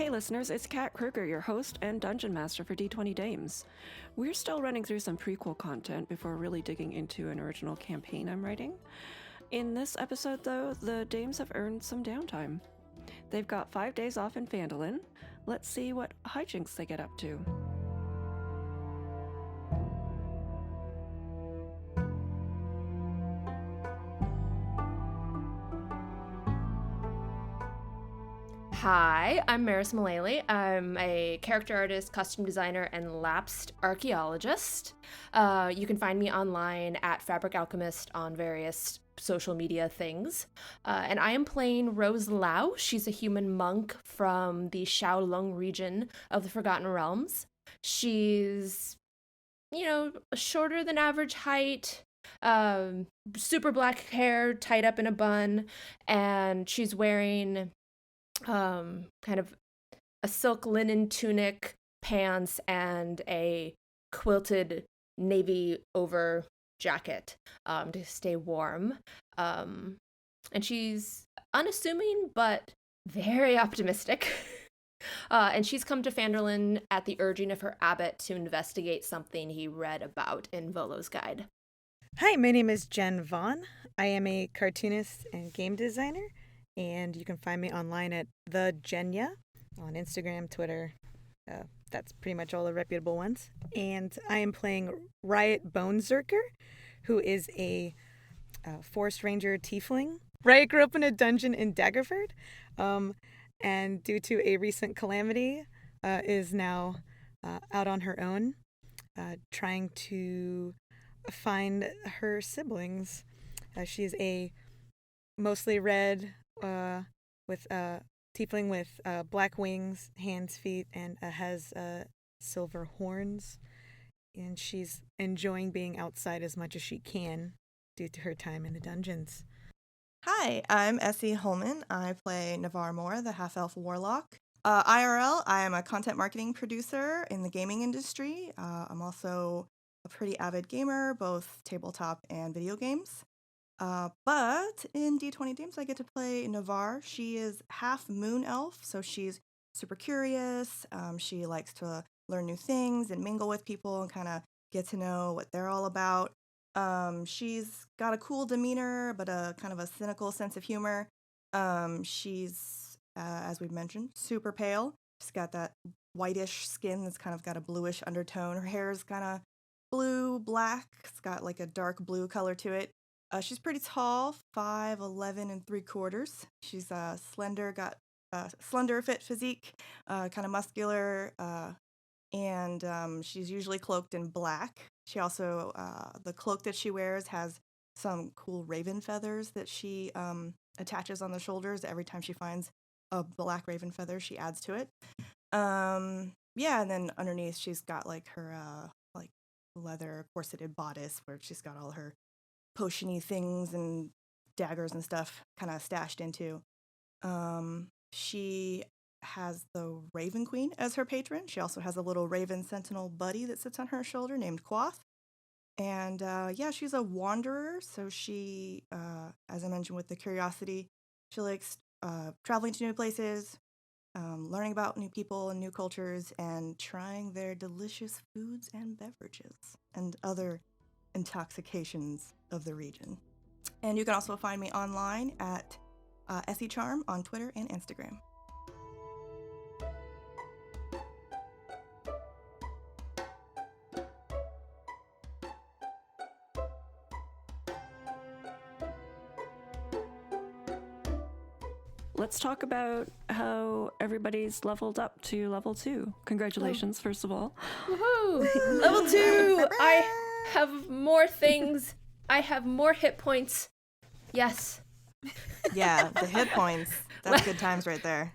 Hey listeners, it's Kat Kruger, your host and dungeon master for D20 Dames. We're still running through some prequel content before really digging into an original campaign I'm writing. In this episode, though, the Dames have earned some downtime. They've got 5 days off in Phandalin. Let's see what hijinks they get up to. Hi, I'm Meris Mullaley. I'm a character artist, costume designer, and lapsed archaeologist. You can find me online at Fabric Alchemist on various social media things. And I am playing Rose Lau. She's a human monk from the Shaolong region of the Forgotten Realms. She's, shorter than average height, super black hair tied up in a bun, and she's wearing kind of a silk linen tunic, pants, and a quilted navy over jacket to stay warm. And she's unassuming but very optimistic. And she's come to Phandalin at the urging of her abbot to investigate something he read about in Volo's Guide. Hi, my name is Jen Vaughn. I am a cartoonist and game designer, and you can find me online at the Jenya on Instagram, Twitter. That's pretty much all the reputable ones. And I am playing Riot Bonezerker, who is a forest ranger tiefling. Riot grew up in a dungeon in Daggerford, and due to a recent calamity, is now out on her own, trying to find her siblings. She's a mostly red with tiefling with black wings, hands, feet, and has silver horns. And she's enjoying being outside as much as she can due to her time in the dungeons. Hi, I'm Essie Hollman. I play Nevar Moore, the half-elf warlock. IRL, I am a content marketing producer in the gaming industry. I'm also a pretty avid gamer, both tabletop and video games. But in D20 Dames, I get to play Nevar. She is half moon elf, so she's super curious. She likes to learn new things and mingle with people and kind of get to know what they're all about. She's got a cool demeanor, but a kind of a cynical sense of humor. She's, as we've mentioned, super pale. She's got that whitish skin that's kind of got a bluish undertone. Her hair is kind of blue, black. It's got like a dark blue color to it. She's pretty tall, 5'11 and 3/4. She's slender, got a slender fit physique, kind of muscular, and she's usually cloaked in black. She also, the cloak that she wears has some cool raven feathers that she attaches on the shoulders. Every time she finds a black raven feather, she adds to it. Yeah, and then underneath she's got like her like leather corseted bodice where she's got all her potion-y things and daggers and stuff kind of stashed into. She has the Raven Queen as her patron. She also has a little Raven Sentinel buddy that sits on her shoulder named Quoth. And yeah, she's a wanderer, so she, as I mentioned with the curiosity, she likes traveling to new places, learning about new people and new cultures, and trying their delicious foods and beverages and other intoxications of the region. And you can also find me online at Essie Charm on Twitter and Instagram. Let's talk about how everybody's leveled up to level 2. Congratulations, first of all. Woohoo! Level 2! I have more things. I have more hit points. Yes. Yeah, the hit points. That's good times right there.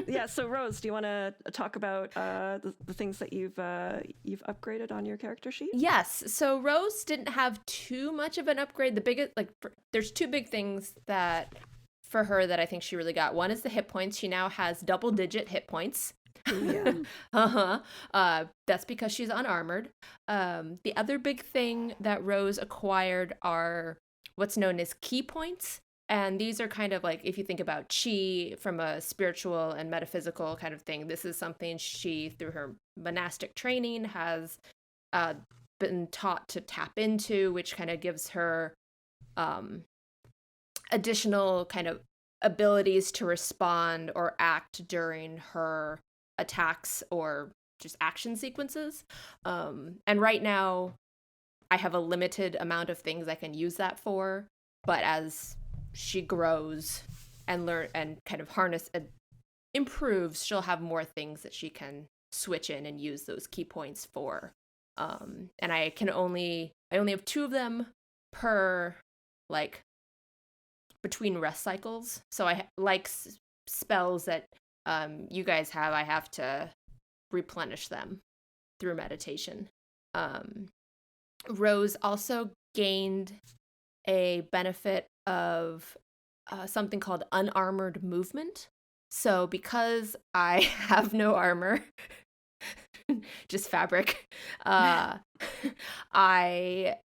Yeah, so Rose, do you want to talk about the things that you've upgraded on your character sheet? Yes. So Rose didn't have too much of an upgrade. The biggest, there's two big things that for her that I think she really got. One is the hit points. She now has double-digit hit points. Yeah. That's because she's unarmored. The other big thing that Rose acquired are what's known as key points. And these are kind of like, if you think about chi from a spiritual and metaphysical kind of thing, this is something she, through her monastic training, has been taught to tap into, which kind of gives her additional kind of abilities to respond or act during her attacks or just action sequences. And right now, I have a limited amount of things I can use that for, but as she grows and learn and kind of harness and improves, she'll have more things that she can switch in and use those key points for. And I only have 2 of them per, like, between rest cycles. So I like spells that you guys have, I have to replenish them through meditation. Rose also gained a benefit of something called Unarmored Movement. So because I have no armor, just fabric, I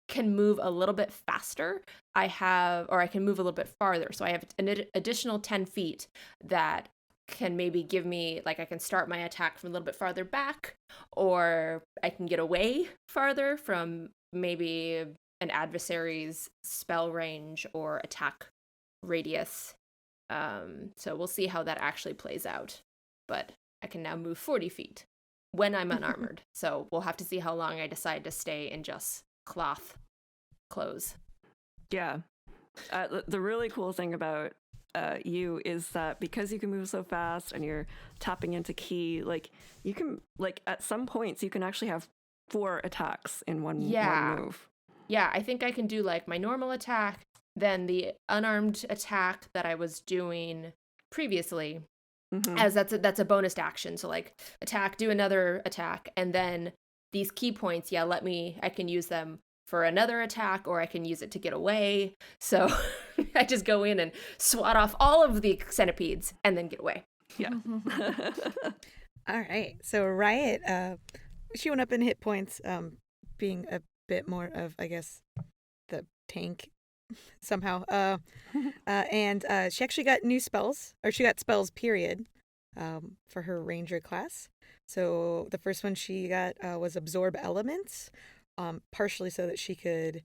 can move a little bit faster. I can move a little bit farther. So I have an additional 10 feet that can maybe give me, like, I can start my attack from a little bit farther back, or I can get away farther from maybe an adversary's spell range or attack radius. So we'll see how that actually plays out. But I can now move 40 feet when I'm unarmored. So we'll have to see how long I decide to stay in just cloth clothes. Yeah. The really cool thing about you is that because you can move so fast and you're tapping into ki, like, you can, like, at some points you can actually have 4 attacks in one move. Yeah, I think I can do, like, my normal attack, then the unarmed attack that I was doing previously, as that's a bonus action. So, like, attack, do another attack, and then these key points, I can use them for another attack, or I can use it to get away. So I just go in and swat off all of the centipedes and then get away. Yeah. All right. So Riot, she went up in hit points, being a bit more of, I guess, the tank somehow. And she actually got new spells, or she got spells, period, for her ranger class. So the first one she got was Absorb Elements, partially so that she could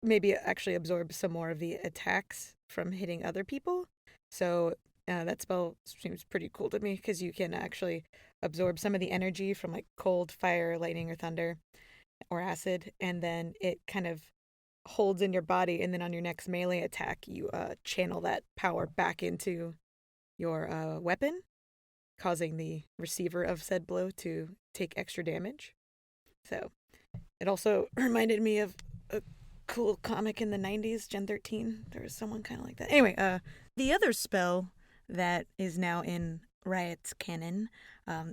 maybe actually absorb some more of the attacks from hitting other people. So that spell seems pretty cool to me, because you can actually absorb some of the energy from, like, cold, fire, lightning, or thunder, or acid, and then it kind of holds in your body, and then on your next melee attack, you channel that power back into your weapon, causing the receiver of said blow to take extra damage. So it also reminded me of a cool comic in the 90s, Gen 13. There was someone kind of like that. Anyway, the other spell that is now in Riot's canon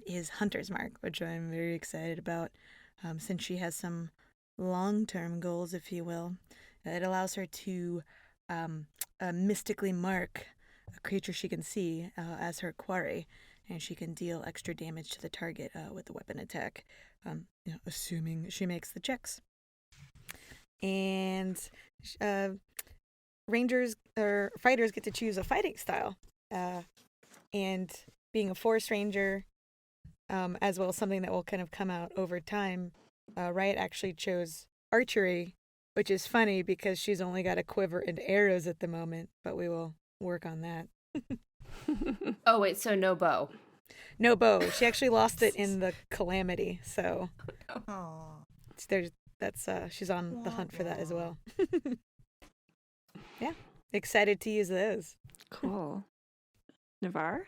is Hunter's Mark, which I'm very excited about, since she has some long-term goals, if you will. It allows her to mystically mark a creature she can see as her quarry, and she can deal extra damage to the target with the weapon attack, assuming she makes the checks. And rangers or fighters get to choose a fighting style, and being a force ranger, as well as something that will kind of come out over time, Riot actually chose archery, which is funny because she's only got a quiver and arrows at the moment, but we will work on that. Oh, wait, so no bow. No bow. She actually lost it in the calamity, so she's on the hunt for that as well. Yeah, excited to use those. Cool. Nevar?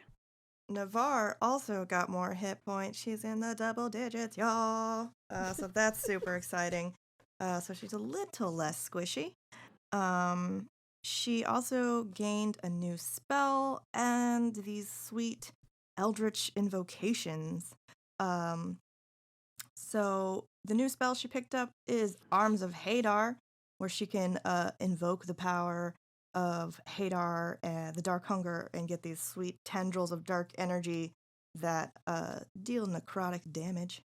Nevar also got more hit points. She's in the double digits, y'all. So that's super exciting. So she's a little less squishy. She also gained a new spell and these sweet eldritch invocations. So the new spell she picked up is Arms of Hadar, where she can invoke the power of Hadar and the Dark Hunger and get these sweet tendrils of dark energy that deal necrotic damage.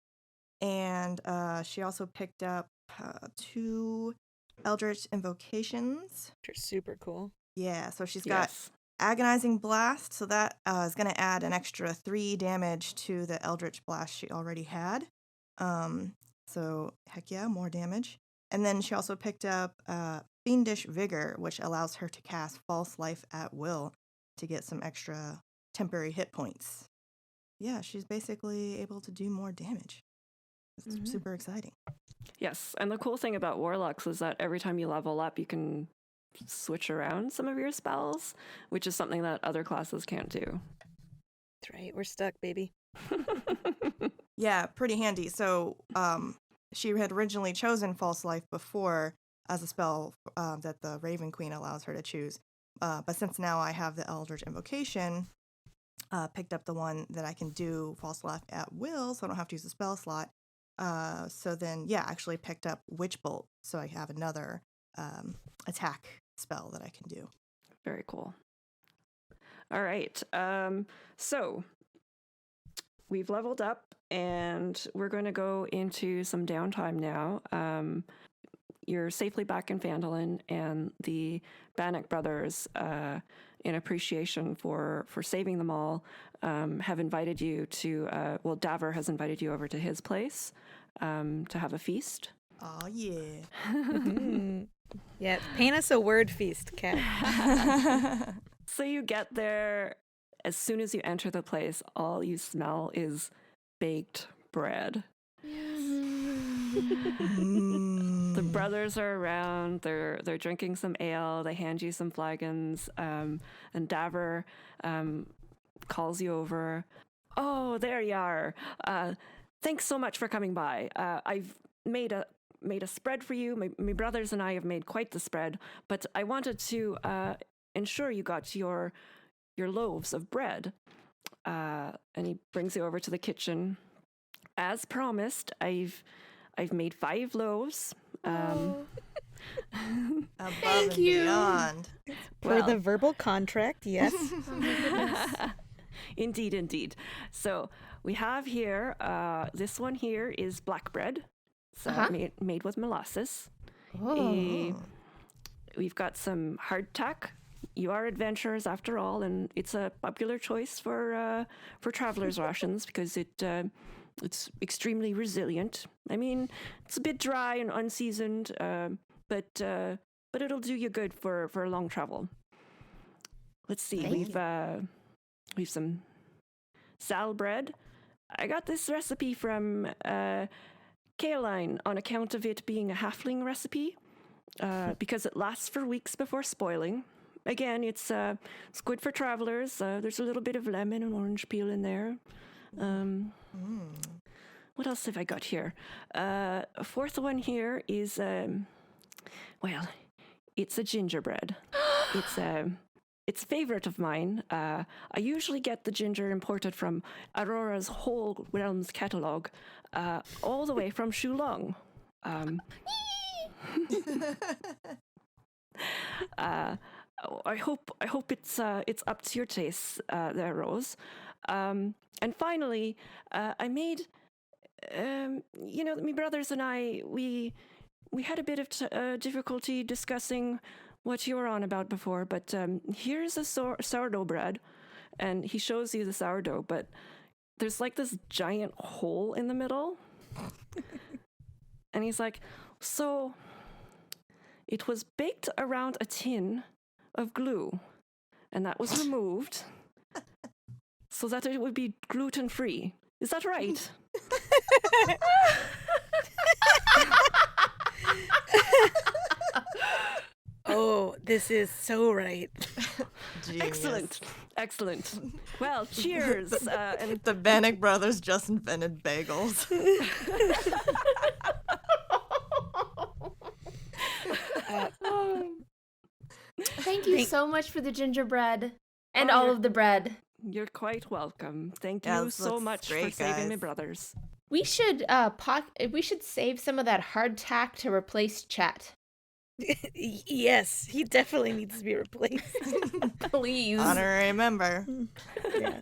And she also picked up 2 Eldritch Invocations. Which are super cool. Yeah, so she's got Yes. Agonizing Blast, so that is going to add an extra 3 damage to the Eldritch Blast she already had. So, heck yeah, more damage. And then she also picked up Fiendish Vigor, which allows her to cast False Life at will to get some extra temporary hit points. Yeah, she's basically able to do more damage. It's super exciting. Yes, and the cool thing about warlocks is that every time you level up, you can switch around some of your spells, which is something that other classes can't do. That's right. We're stuck, baby. Yeah, pretty handy. So she had originally chosen False Life before as a spell that the Raven Queen allows her to choose. But since now I have the Eldritch Invocation, picked up the one that I can do False Life at will, so I don't have to use a spell slot. So then, yeah, actually picked up Witch Bolt, so I have another attack spell that I can do. Very cool. All right. So we've leveled up and we're going to go into some downtime now. You're safely back in Phandalin, and the Banik Brothers, in appreciation for saving them all, have invited you to, Daver has invited you over to his place to have a feast. Oh, yeah. Yeah, paint us a word feast, Kat. So you get there, as soon as you enter the place, all you smell is baked bread. The brothers are around, they're drinking some ale, they hand you some flagons, and Daver calls you over. Oh, there you are. Thanks so much for coming by. I've made a spread for you. My brothers and I have made quite the spread, but I wanted to ensure you got your loaves of bread. And he brings you over to the kitchen. As promised, I've made 5 loaves. Above Thank and you. beyond. For the verbal contract, yes. Indeed. So we have here, this one here is black bread. So made with molasses. We've got some hardtack. You are adventurers after all, and it's a popular choice for travelers' rations because it's extremely resilient. I mean, it's a bit dry and unseasoned, but it'll do you good for a long travel. Let's see. We've some sal bread. I got this recipe from Caroline on account of it being a halfling recipe, because it lasts for weeks before spoiling. Again, it's good for travelers. There's a little bit of lemon and orange peel in there. What else have I got here? A fourth one here is, it's a gingerbread. It's a favorite of mine. I usually get the ginger imported from Aurora's whole realms catalog, all the way from Shulong. I hope it's up to your tastes, there, Rose. And finally, I made, my brothers and I, we had a bit of difficulty discussing what you were on about before, but here's a sourdough bread, and he shows you the sourdough, but there's like this giant hole in the middle. And he's like, so it was baked around a tin of glue, and that was removed so that it would be gluten-free. Is that right? Oh, this is so right. Genius. Excellent. Well, cheers. And The Banik Brothers just invented bagels. Thank you so much for the gingerbread and all of the bread. you're quite welcome. Thank Yeah, you this so looks much for great, saving my guys. brothers. We should we should save some of that hardtack to replace Chat. Yes, he definitely needs to be replaced. Please. Honorary member. Yeah.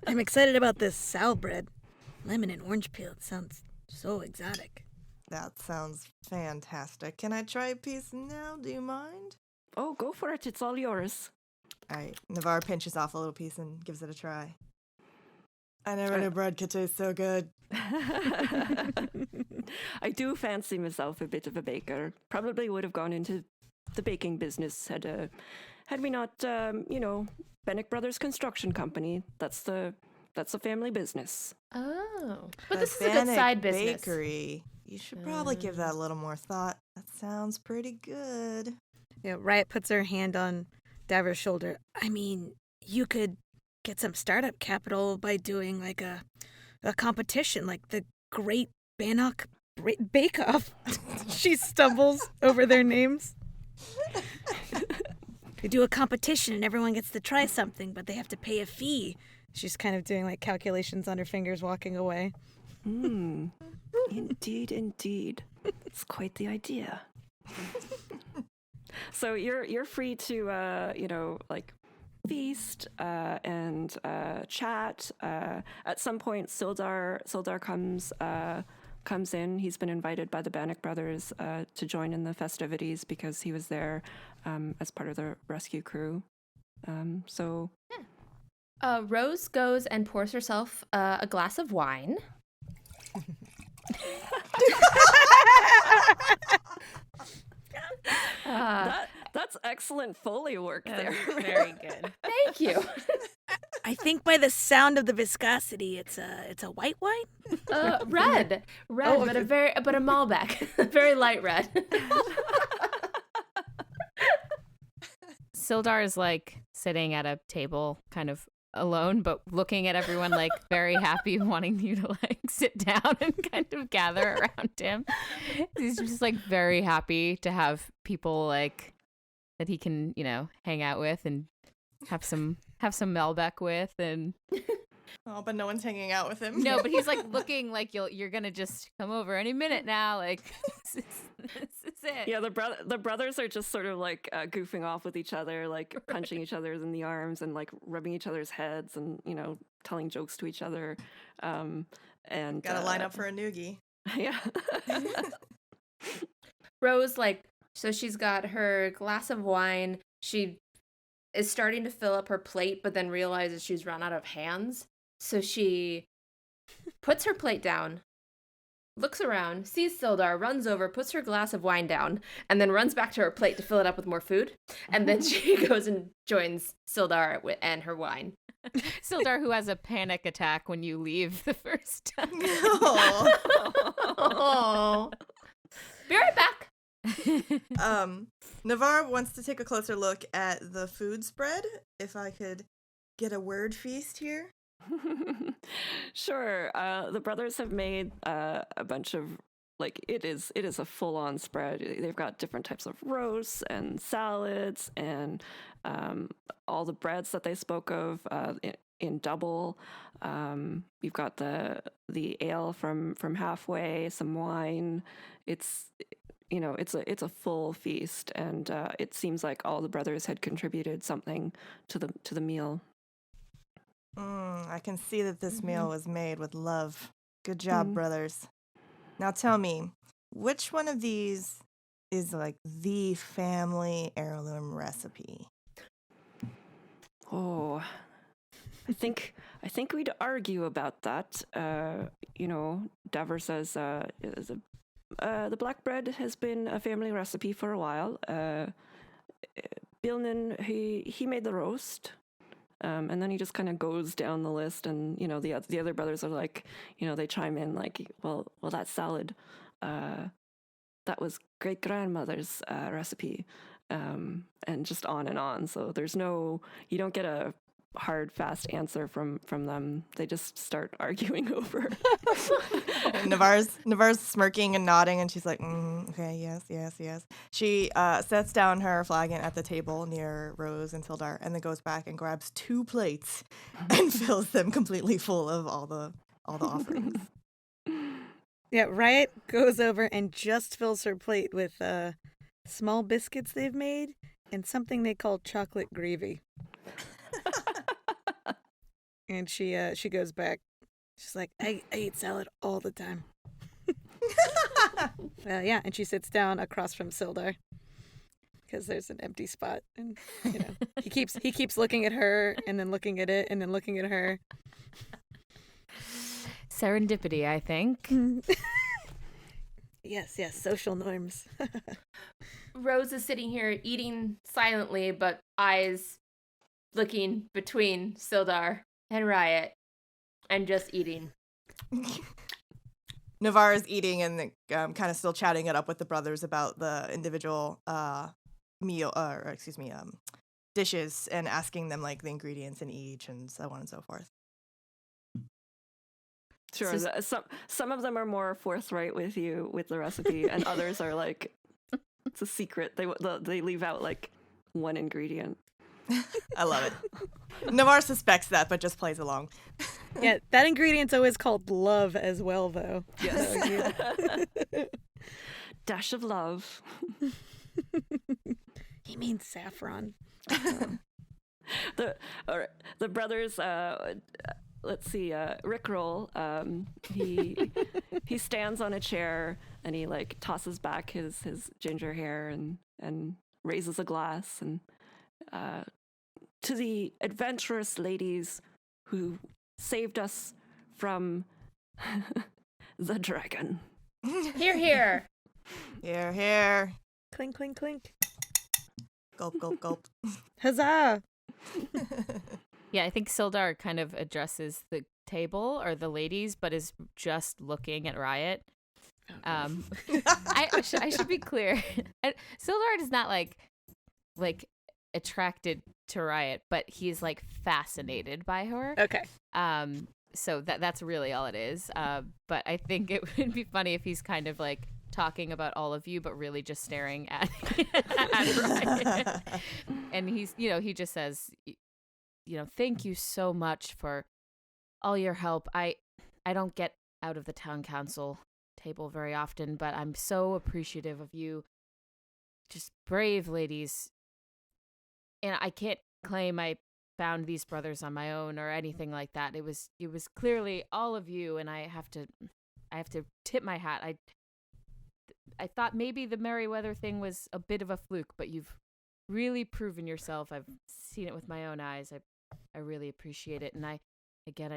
I'm excited about this sal bread. Lemon and orange peel. It sounds so exotic. That sounds fantastic. Can I try a piece now? Do you mind? Oh, go for it. It's all yours. All right. Nevar pinches off a little piece and gives it a try. I never knew bread could taste so good. I do fancy myself a bit of a baker. Probably would have gone into the baking business had we not, Banik Brothers Construction Company. That's the family business. Oh. But The this is a good Banik side business. Bakery. You should probably give that a little more thought. That sounds pretty good. Yeah, Riot puts her hand on Davr's shoulder. I mean, you could get some startup capital by doing like a competition, like the Great Banik Bake Off. She stumbles over their names. They do a competition and everyone gets to try something, but they have to pay a fee. She's kind of doing like calculations on her fingers, walking away. Indeed. It's quite the idea. So you're free to feast and chat. At some point, Sildar comes in. He's been invited by the Banik brothers to join in the festivities because he was there as part of the rescue crew. Rose goes and pours herself a glass of wine. That's excellent Foley work there. Very good. Thank you. I think by the sound of the viscosity, it's a white wine. Red, but a Malbec, very light red. Sildar is like sitting at a table, kind of alone, but looking at everyone like very happy, wanting you to like sit down and kind of gather around him. He's just like very happy to have people like that he can, hang out with and have some Malbec with. And Oh, but no one's hanging out with him. no, but he's like looking like you're gonna just come over any minute now. Like this is it. Yeah, the brothers are just sort of like goofing off with each other, like punching each other in the arms and like rubbing each other's heads and telling jokes to each other. And Gotta line up for a noogie. Yeah. Rose, so she's got her glass of wine. She is starting to fill up her plate, but then realizes she's run out of hands. So she puts her plate down, looks around, sees Sildar, runs over, puts her glass of wine down, and then runs back to her plate to fill it up with more food. And then she goes and joins Sildar and her wine. Sildar, who has a panic attack when you leave the first time. Oh. Be right back. Nevar wants to take a closer look at the food spread. If I could get a word feast here. Sure. The brothers have made a bunch of it is a full-on spread. They've got different types of roasts and salads and all the breads that they spoke of in double. You've got the ale from Halfway, some wine. It's a full feast, and it seems like all the brothers had contributed something to the meal. I can see that this meal was made with love. Good job, brothers. Now tell me, which one of these is the family heirloom recipe? Oh, I think we'd argue about that. Davar says the black bread has been a family recipe for a while. Bilnan, he made the roast. And then he just kind of goes down the list, and the other brothers are like, they chime in like, well, that salad, that was great grandmother's recipe, and just on and on. So you don't get a hard, fast answer from them. They just start arguing over. Nevar's smirking and nodding, and she's like, okay, yes. She sets down her flagon at the table near Rose and Sildar, and then goes back and grabs 2 plates and fills them completely full of all the offerings. Yeah, Riot goes over and just fills her plate with small biscuits they've made and something they call chocolate gravy. And she goes back. She's like, I eat salad all the time. And she sits down across from Sildar because there's an empty spot, and he keeps looking at her and then looking at it and then looking at her. Serendipity, I think. Yes, social norms. Rose is sitting here eating silently, but eyes looking between Sildar and Riot, and just eating. Nevar is eating and kind of still chatting it up with the brothers about the individual dishes and asking them like the ingredients in each and so on and so forth. Sure. Some of them are more forthright with you with the recipe, and others are like, it's a secret. They leave out like one ingredient. I love it. Nevar suspects that, but just plays along. Yeah, that ingredient's always called love as well, though. Yes. Dash of love. He means saffron. The brothers. Let's see. Rickroll. He stands on a chair and he like tosses back his ginger hair and raises a glass and to the adventurous ladies who saved us from the dragon. Hear, hear. Here, here. Clink, clink, clink. Gulp, gulp, gulp. Huzzah! Yeah, I think Sildar kind of addresses the table or the ladies, but is just looking at Riot. I should be clear. Sildar is not like attracted to Riot, but he's like fascinated by her. Okay. So that's really all it is. But I think it would be funny if he's kind of like talking about all of you, but really just staring at Riot. And he just says, thank you so much for all your help. I don't get out of the town council table very often, but I'm so appreciative of you. Just brave ladies. And I can't claim I found these brothers on my own or anything like that. It was clearly all of you, and I have to tip my hat. I thought maybe the Merryweather thing was a bit of a fluke, but you've really proven yourself. I've seen it with my own eyes. I really appreciate it. And I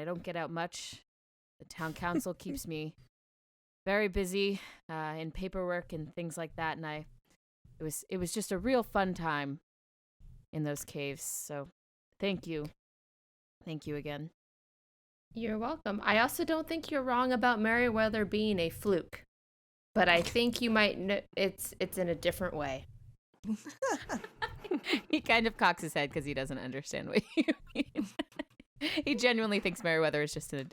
don't get out much. The town council keeps me very busy in paperwork and things like that. And it was just a real fun time in those caves. So thank you. Thank you again. You're welcome. I also don't think you're wrong about Merryweather being a fluke, but I think you might know it's in a different way. He kind of cocks his head because he doesn't understand what you mean. He genuinely thinks Merryweather is just a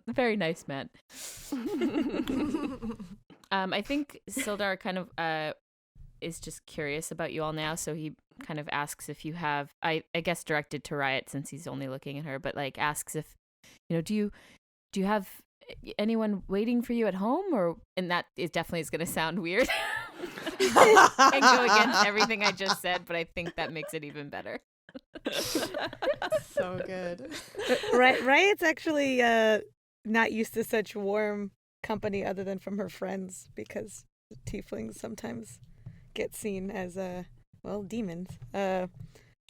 very nice man. I think Sildar kind of is just curious about you all now, so he kind of asks if you have, I guess directed to Riot since he's only looking at her, but like asks if, do you have anyone waiting for you at home, and that definitely is going to sound weird and go against everything I just said, but I think that makes it even better. So good. Riot's actually not used to such warm company other than from her friends, because tieflings sometimes get seen as demons.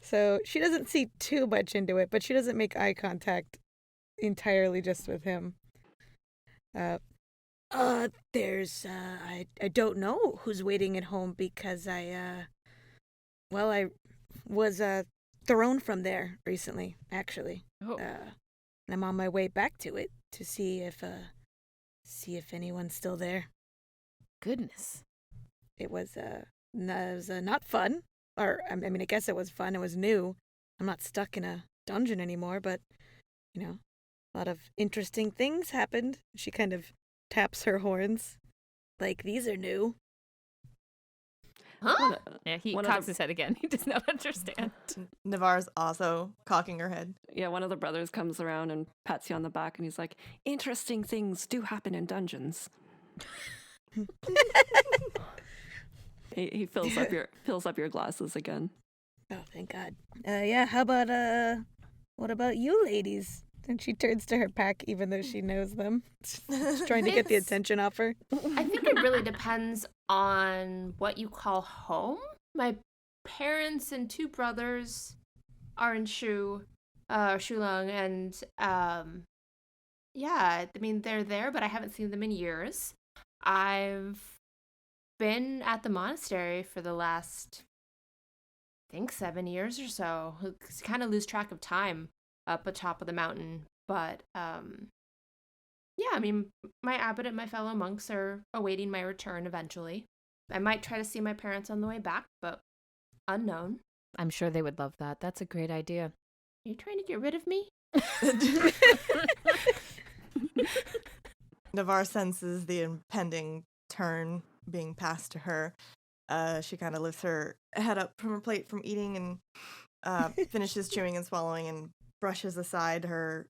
So she doesn't see too much into it, but she doesn't make eye contact entirely just with him. There's I don't know who's waiting at home, because I was thrown from there recently, actually. Oh. And I'm on my way back to it to see if anyone's still there. Goodness. It was not fun, or I mean, I guess it was fun. It was new. I'm not stuck in a dungeon anymore, but a lot of interesting things happened. She kind of taps her horns, like, these are new. Huh? Yeah, he cocks his head again. He does not understand. Nevar's also cocking her head. Yeah, one of the brothers comes around and pats you on the back, and he's like, interesting things do happen in dungeons. He fills up your glasses again. Oh, thank God. Yeah, how about, what about you ladies? And she turns to her pack even though she knows them. She's trying to get the attention off her. I think it really depends on what you call home. My parents and 2 brothers are in Shulong, and yeah, I mean, they're there, but I haven't seen them in years. I've been at the monastery for the last, I think, 7 years or so. It's kind of lose track of time up atop of the mountain. But, yeah, I mean, my abbot and my fellow monks are awaiting my return eventually. I might try to see my parents on the way back, but unknown. I'm sure they would love that. That's a great idea. Are you trying to get rid of me? Nevar senses the impending turn being passed to her. She kind of lifts her head up from her plate from eating and finishes chewing and swallowing and brushes aside her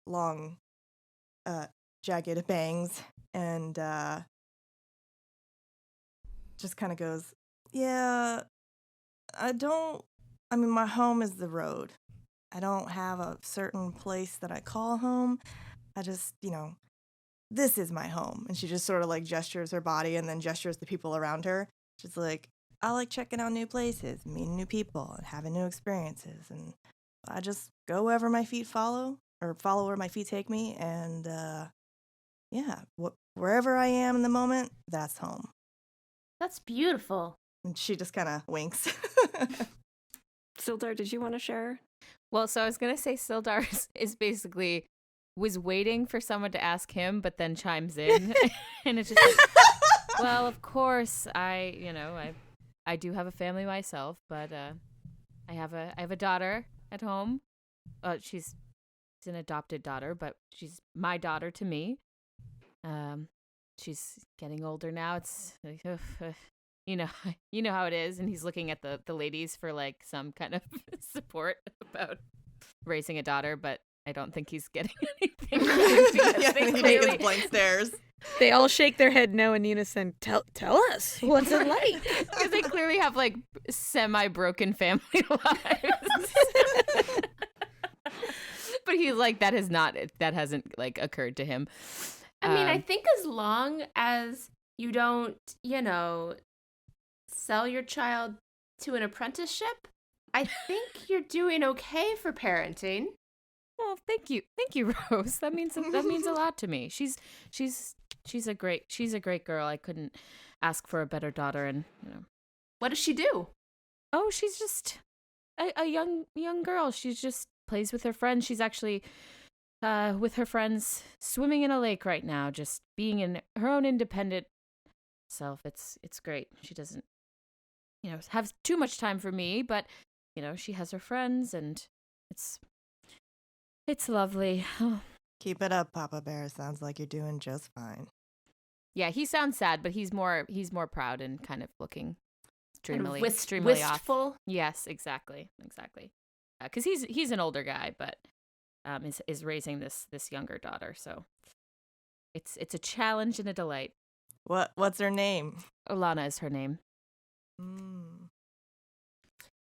long, jagged bangs and just kind of goes, yeah, I mean, my home is the road. I don't have a certain place that I call home. I just, this is my home. And she just sort of like gestures her body and then gestures the people around her. She's like, I like checking out new places, meeting new people, and having new experiences. And I just go wherever my feet follow where my feet take me. And yeah, wherever I am in the moment, that's home. That's beautiful. And she just kind of winks. Sildar, did you want to share? Well, so I was going to say Sildar is basically was waiting for someone to ask him, but then chimes in. And it's just like, well, of course, I do have a family myself, but I have a daughter at home. She's an adopted daughter, but she's my daughter to me. She's getting older now. It's like, you know how it is. And he's looking at the ladies for like some kind of support about raising a daughter, but I don't think he's getting anything. Yeah, he gets blank stares. They all shake their head no in unison. Tell us, what's it like? Because they clearly have like semi-broken family lives. But he's like, that hasn't like occurred to him. I mean, I think as long as you don't, sell your child to an apprenticeship, I think you're doing okay for parenting. Well, thank you, Rose. That means a lot to me. She's a great girl. I couldn't ask for a better daughter. And What does she do? Oh, she's just a young girl. She's just plays with her friends. She's actually with her friends swimming in a lake right now, just being in her own independent self. It's great. She doesn't have too much time for me, but she has her friends, and it's lovely. Keep it up, Papa Bear. Sounds like you're doing just fine. Yeah, he sounds sad, but he's more proud and kind of looking dreamily, wistful. off. Yes, exactly. Because he's an older guy, but is raising this younger daughter, so it's a challenge and a delight. What's her name? Alana is her name.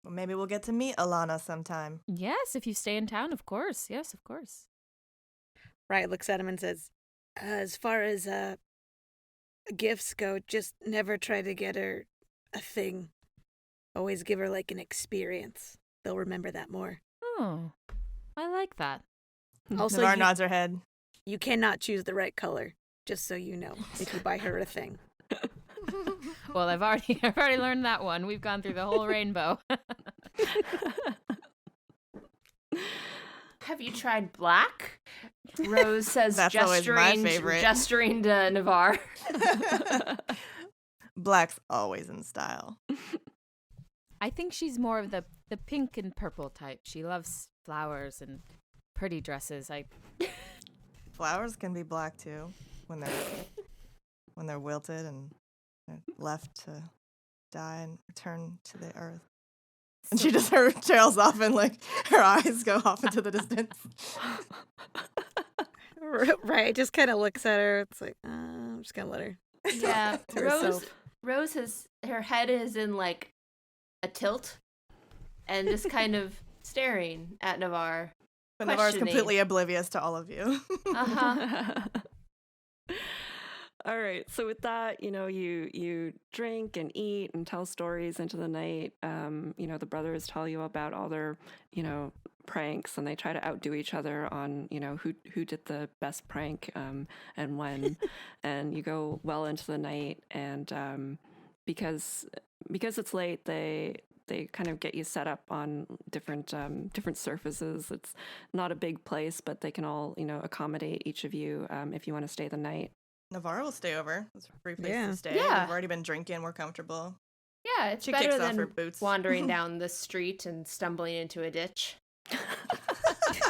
Well, maybe we'll get to meet Alana sometime. Yes, if you stay in town, of course. Yes, of course. Riot looks at him and says, as far as gifts go, just never try to get her a thing. Always give her like an experience. They'll remember that more. Oh, I like that. Also, Nevar nods her head. You cannot choose the right color, just so you know, if you buy her a thing. Well, I've already learned that one. We've gone through the whole rainbow. Have you tried black? Rose says, That's always my favorite. gesturing to Nevar. Black's always in style. I think she's more of the pink and purple type. She loves flowers and pretty dresses. Flowers can be black too when they're wilted and they're left to die and return to the earth. And she just her tails off and like her eyes go off into the distance. Right, just kind of looks at her. It's like, I'm just gonna let her. Yeah, to herself. Rose her head is in like a tilt and just kind of staring at Nevar. But Nevar's completely oblivious to all of you. All right. So with that, you drink and eat and tell stories into the night. The brothers tell you about all their, pranks, and they try to outdo each other on, who did the best prank and when. And you go well into the night, and because it's late, they kind of get you set up on different surfaces. It's not a big place, but they can all, accommodate each of you if you want to stay the night. Nevar will stay over. It's a free place to stay. Yeah. We've already been drinking. We're comfortable. Yeah, it's She better kicks off than her boots. wandering down the street and stumbling into a ditch.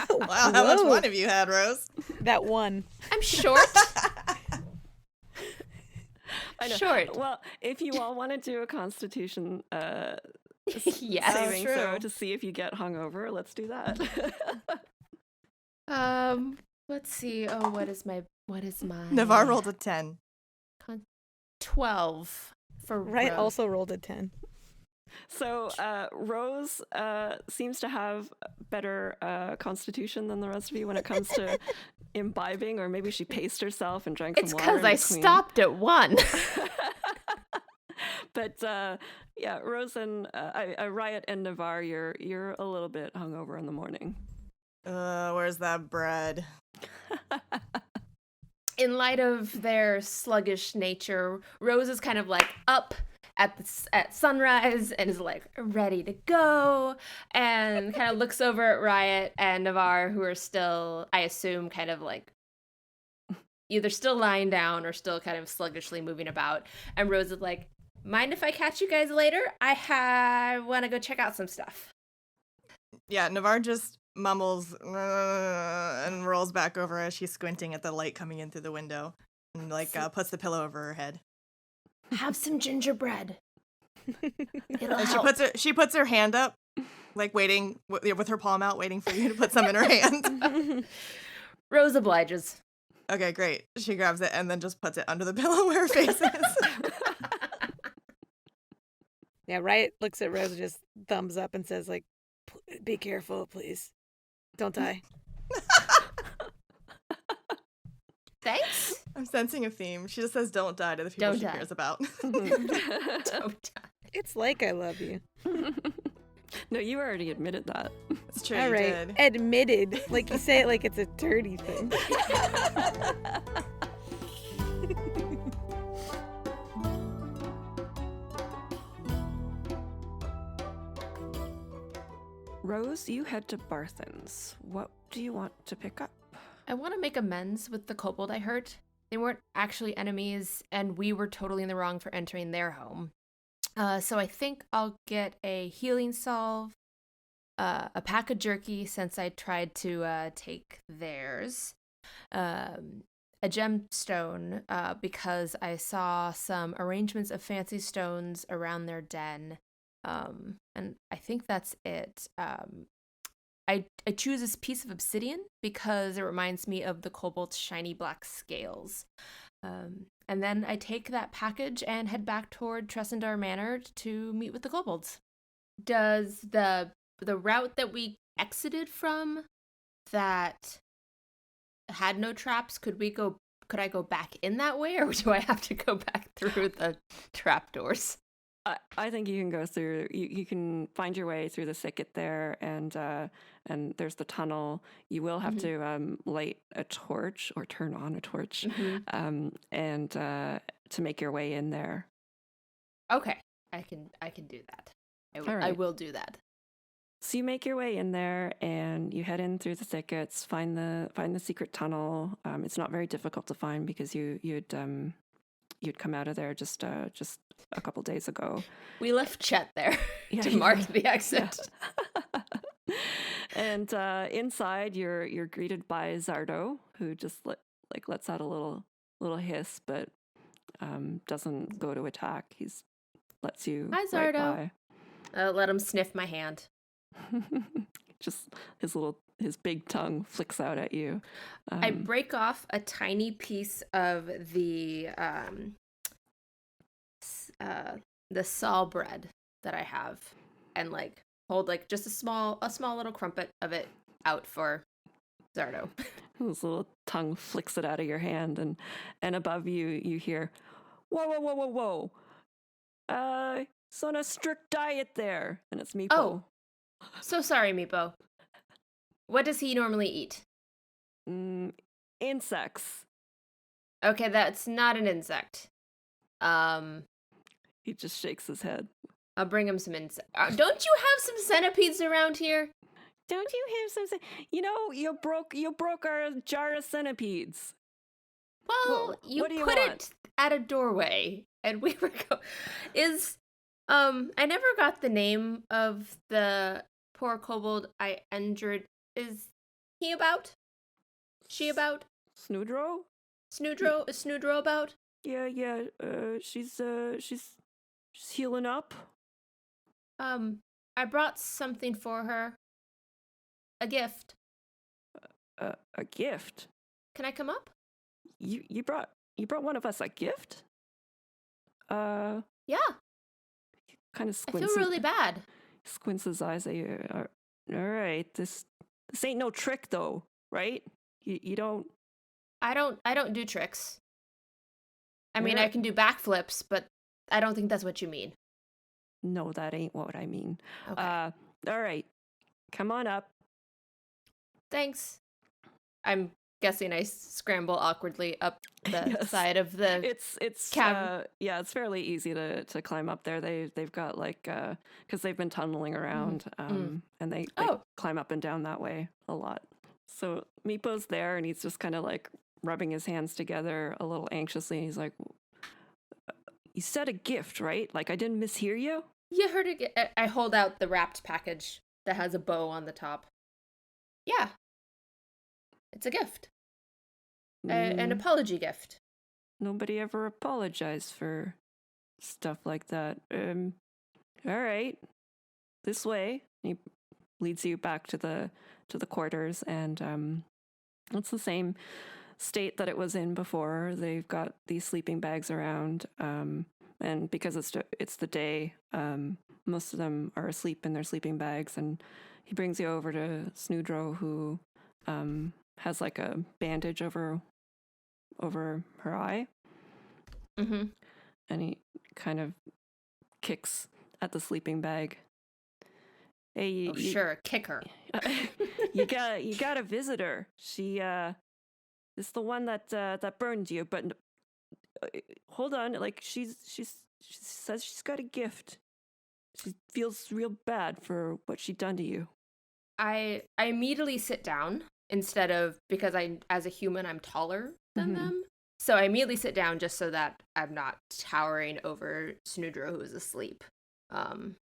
Wow, how much wine have you had, Rose? That one. I'm short. I know. Short. Well, if you all want to do a Constitution Yes. saving true. throw to see if you get hungover, let's do that. Let's see. Oh, what is my Nevar rolled a 10. 12 for Riot Rose. also rolled a 10. So Rose seems to have better constitution than the rest of you when it comes to imbibing, or maybe she paced herself and drank It's some water. because I stopped at 1. But Rose and Riot and Nevar, you're a little bit hungover in the morning. Where's that bread? In light of their sluggish nature, Rose is kind of like up at sunrise and is like ready to go, and kind of looks over at Riot and Nevar, who are still, I assume, kind of like either still lying down or still kind of sluggishly moving about. And Rose is like, mind if I catch you guys later? I want to go check out some stuff. Yeah, Nevar just mumbles and rolls back over as she's squinting at the light coming in through the window, and puts the pillow over her head. Have some gingerbread. It'll And help. she puts her hand up, like waiting with her palm out, waiting for you to put some in her hand. Rose obliges. Okay, great. She grabs it and then just puts it under the pillow where her face is. Yeah, Riot looks at Rose and just thumbs up and says, like, be careful, please. Don't die. Thanks. I'm sensing a theme. She just says don't die to the people Don't she die. cares about. Don't die. It's like I love you. No, you already admitted that. It's true, All you right. did. Admitted. Like you say it like it's a dirty thing. Rose, you head to Barthen's. What do you want to pick up? I want to make amends with the kobold I hurt. They weren't actually enemies, and we were totally in the wrong for entering their home. So I think I'll get a healing salve, a pack of jerky since I tried to take theirs, a gemstone because I saw some arrangements of fancy stones around their den, and I think that's it. I choose this piece of obsidian because it reminds me of the kobold's shiny black scales. And then I take that package and head back toward Tressendar Manor to meet with the kobolds. Does the route that we exited from that had no traps, could I go back in that way, or do I have to go back through the trapdoors? I think you can go through. You can find your way through the thicket there, and there's the tunnel. You will have to light a torch or turn on a torch, and to make your way in there. Okay, I can do that. I will do that. So you make your way in there, and you head in through the thickets. Find the secret tunnel. It's not very difficult to find because you'd come out of there just a couple days ago. We left Chet there to mark the exit. Yeah. And inside, you're greeted by Zardo, who just lets out a little hiss, but doesn't go to attack. He's lets you. Hi, right Zardo. by. Let him sniff my hand. Just his big tongue flicks out at you. I break off a tiny piece of the saw bread that I have, and hold just a small little crumpet of it out for Zardo. His little tongue flicks it out of your hand, and above you, you hear, whoa, whoa, whoa, whoa, whoa. It's on a strict diet there. And it's Meepo. Oh, so sorry, Meepo. What does he normally eat? Insects. Okay, that's not an insect. He just shakes his head. I'll bring him some insects. Don't you have some centipedes around here? Don't you have some? You broke our jar of centipedes. Well, you what do you put want? it at a doorway, and we were I never got the name of the poor kobold I injured. Is he about? She about? Snoodro? Snoodro? Is Snoodro about? Yeah. She's healing up. I brought something for her. A gift. A gift. Can I come up? You brought one of us a gift? Yeah. Kind of I squints. feel really bad. Squints his eyes at you. All right, this ain't no trick though, right? You don't. I don't do tricks. I mean, Yeah. I can do backflips, but I don't think that's what you mean. No, that ain't what I mean. Okay. All right, come on up. Thanks. I'm guessing I scramble awkwardly up the Yes. side of the. It's cavern. yeah, it's fairly easy to climb up there. They've got like because they've been tunneling around and they Oh. climb up and down that way a lot. So Meepo's there and he's just kind of like rubbing his hands together a little anxiously. He's like, "You said a gift, right? Like I didn't mishear you?" You heard it. I hold out the wrapped package that has a bow on the top. Yeah. It's a gift. An apology gift. Nobody ever apologized for stuff like that. All right, this way. He leads you back to the quarters, and it's the same state that it was in before. They've got these sleeping bags around, and because it's the day, most of them are asleep in their sleeping bags. And he brings you over to Snoodro, who has like a bandage over her eye. Mm-hmm. And he kind of kicks at the sleeping bag. Hey, Sure, kick her. you got a visitor. She is the one that burned you, but hold on, like she says she's got a gift. She feels real bad for what she done to you. I immediately sit down instead of, because as a human I'm taller than them. So I immediately sit down just so that I'm not towering over Snoodro, who is asleep. And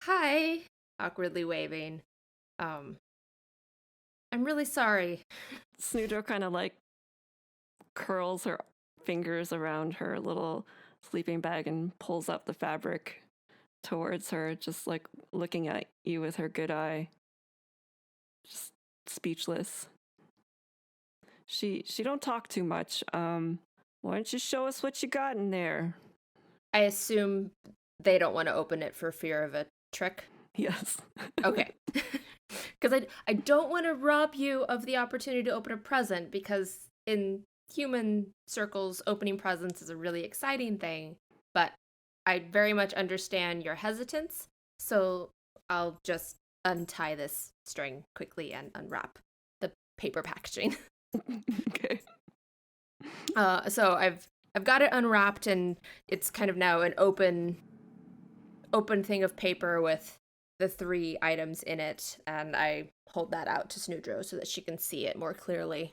hi, awkwardly waving. I'm really sorry. Snoodro kind of like curls her fingers around her little sleeping bag and pulls up the fabric towards her, just like looking at you with her good eye. Just speechless. She don't talk too much. Why don't you show us what you got in there? I assume they don't want to open it for fear of a trick. Yes. Okay. Because I don't want to rob you of the opportunity to open a present, because in human circles, opening presents is a really exciting thing. But I very much understand your hesitance, so I'll just untie this string quickly and unwrap the paper packaging. Okay. So I've got it unwrapped, and it's kind of now an open thing of paper with the 3 items in it, and I hold that out to Snoodro so that she can see it more clearly.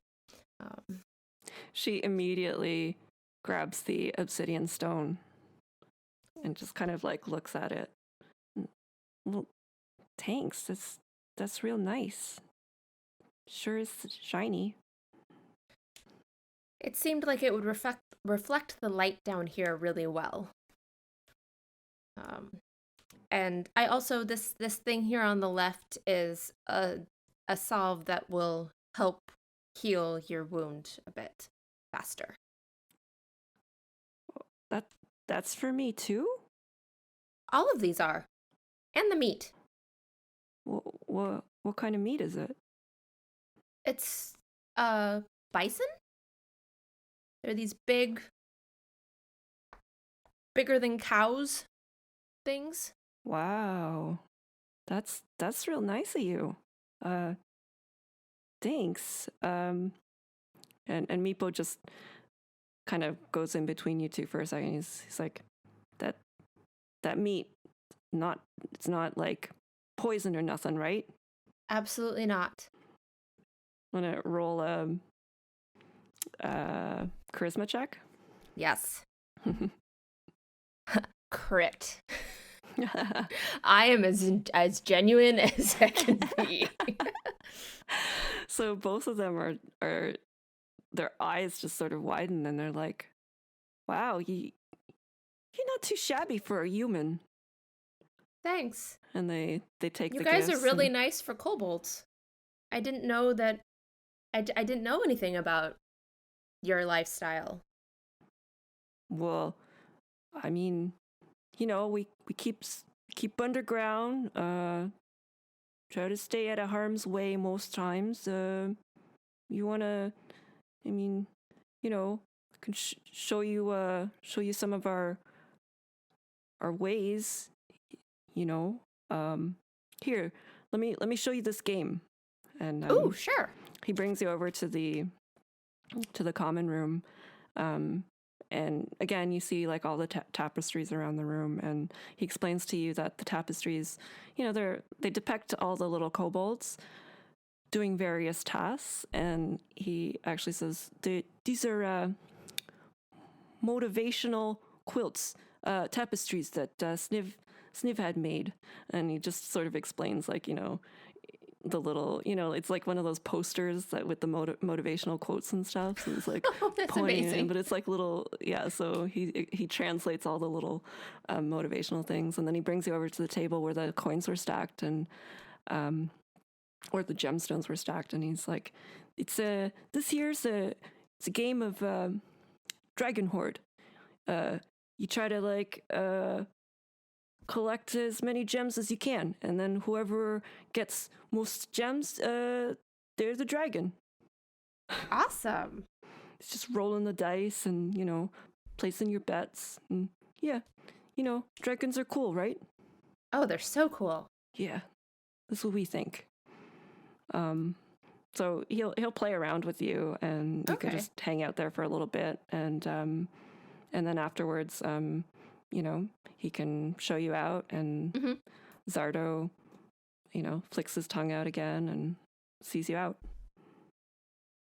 She immediately grabs the Obsidian Stone and just kind of like looks at it. Well, thanks. That's real nice. Sure is shiny. It seemed like it would reflect the light down here really well. And I also, this thing here on the left is a salve that will help heal your wound a bit faster. That's for me too? All of these are. And the meat. What kind of meat is it? It's bison. They're these bigger than cows things. Wow. That's real nice of you. Thanks. And Meepo just kind of goes in between you two for a second. He's like, that meat, it's not like poison or nothing, right? Absolutely not. I'm gonna roll a charisma check. Yes. Crit. I am as genuine as I can be. So both of them are their eyes just sort of widen and they're like, wow, you're not too shabby for a human. Thanks. And they take You the guys are gifts really and- nice for kobolds. I didn't know that. I didn't know anything about your lifestyle. Well, I mean, we keep underground, try to stay out of harm's way most times. You wanna, I mean, I can show you some of our ways. Here, let me show you this game. And Oh, sure. he brings you over to the common room. And again, you see like all the tapestries around the room, and he explains to you that the tapestries, they depict all the little kobolds doing various tasks. And he actually says these are motivational quilts, tapestries that Sniv had made. And he just sort of explains like, the little, it's like one of those posters that with the motivational quotes and stuff. So it's like Oh, that's pointing amazing. in, but it's like little, yeah. So he translates all the little motivational things, and then he brings you over to the table where the coins were stacked and or the gemstones were stacked, and he's like, it's a game of Dragon Horde. You try to like collect as many gems as you can, and then whoever gets most gems, they're the dragon. Awesome. It's just rolling the dice and placing your bets, and yeah, dragons are cool, right? Oh, they're so cool. Yeah, that's what we think. So he'll play around with you, and you can Okay. just hang out there for a little bit, and then afterwards, he can show you out, and Mhm. Zardo, flicks his tongue out again and sees you out.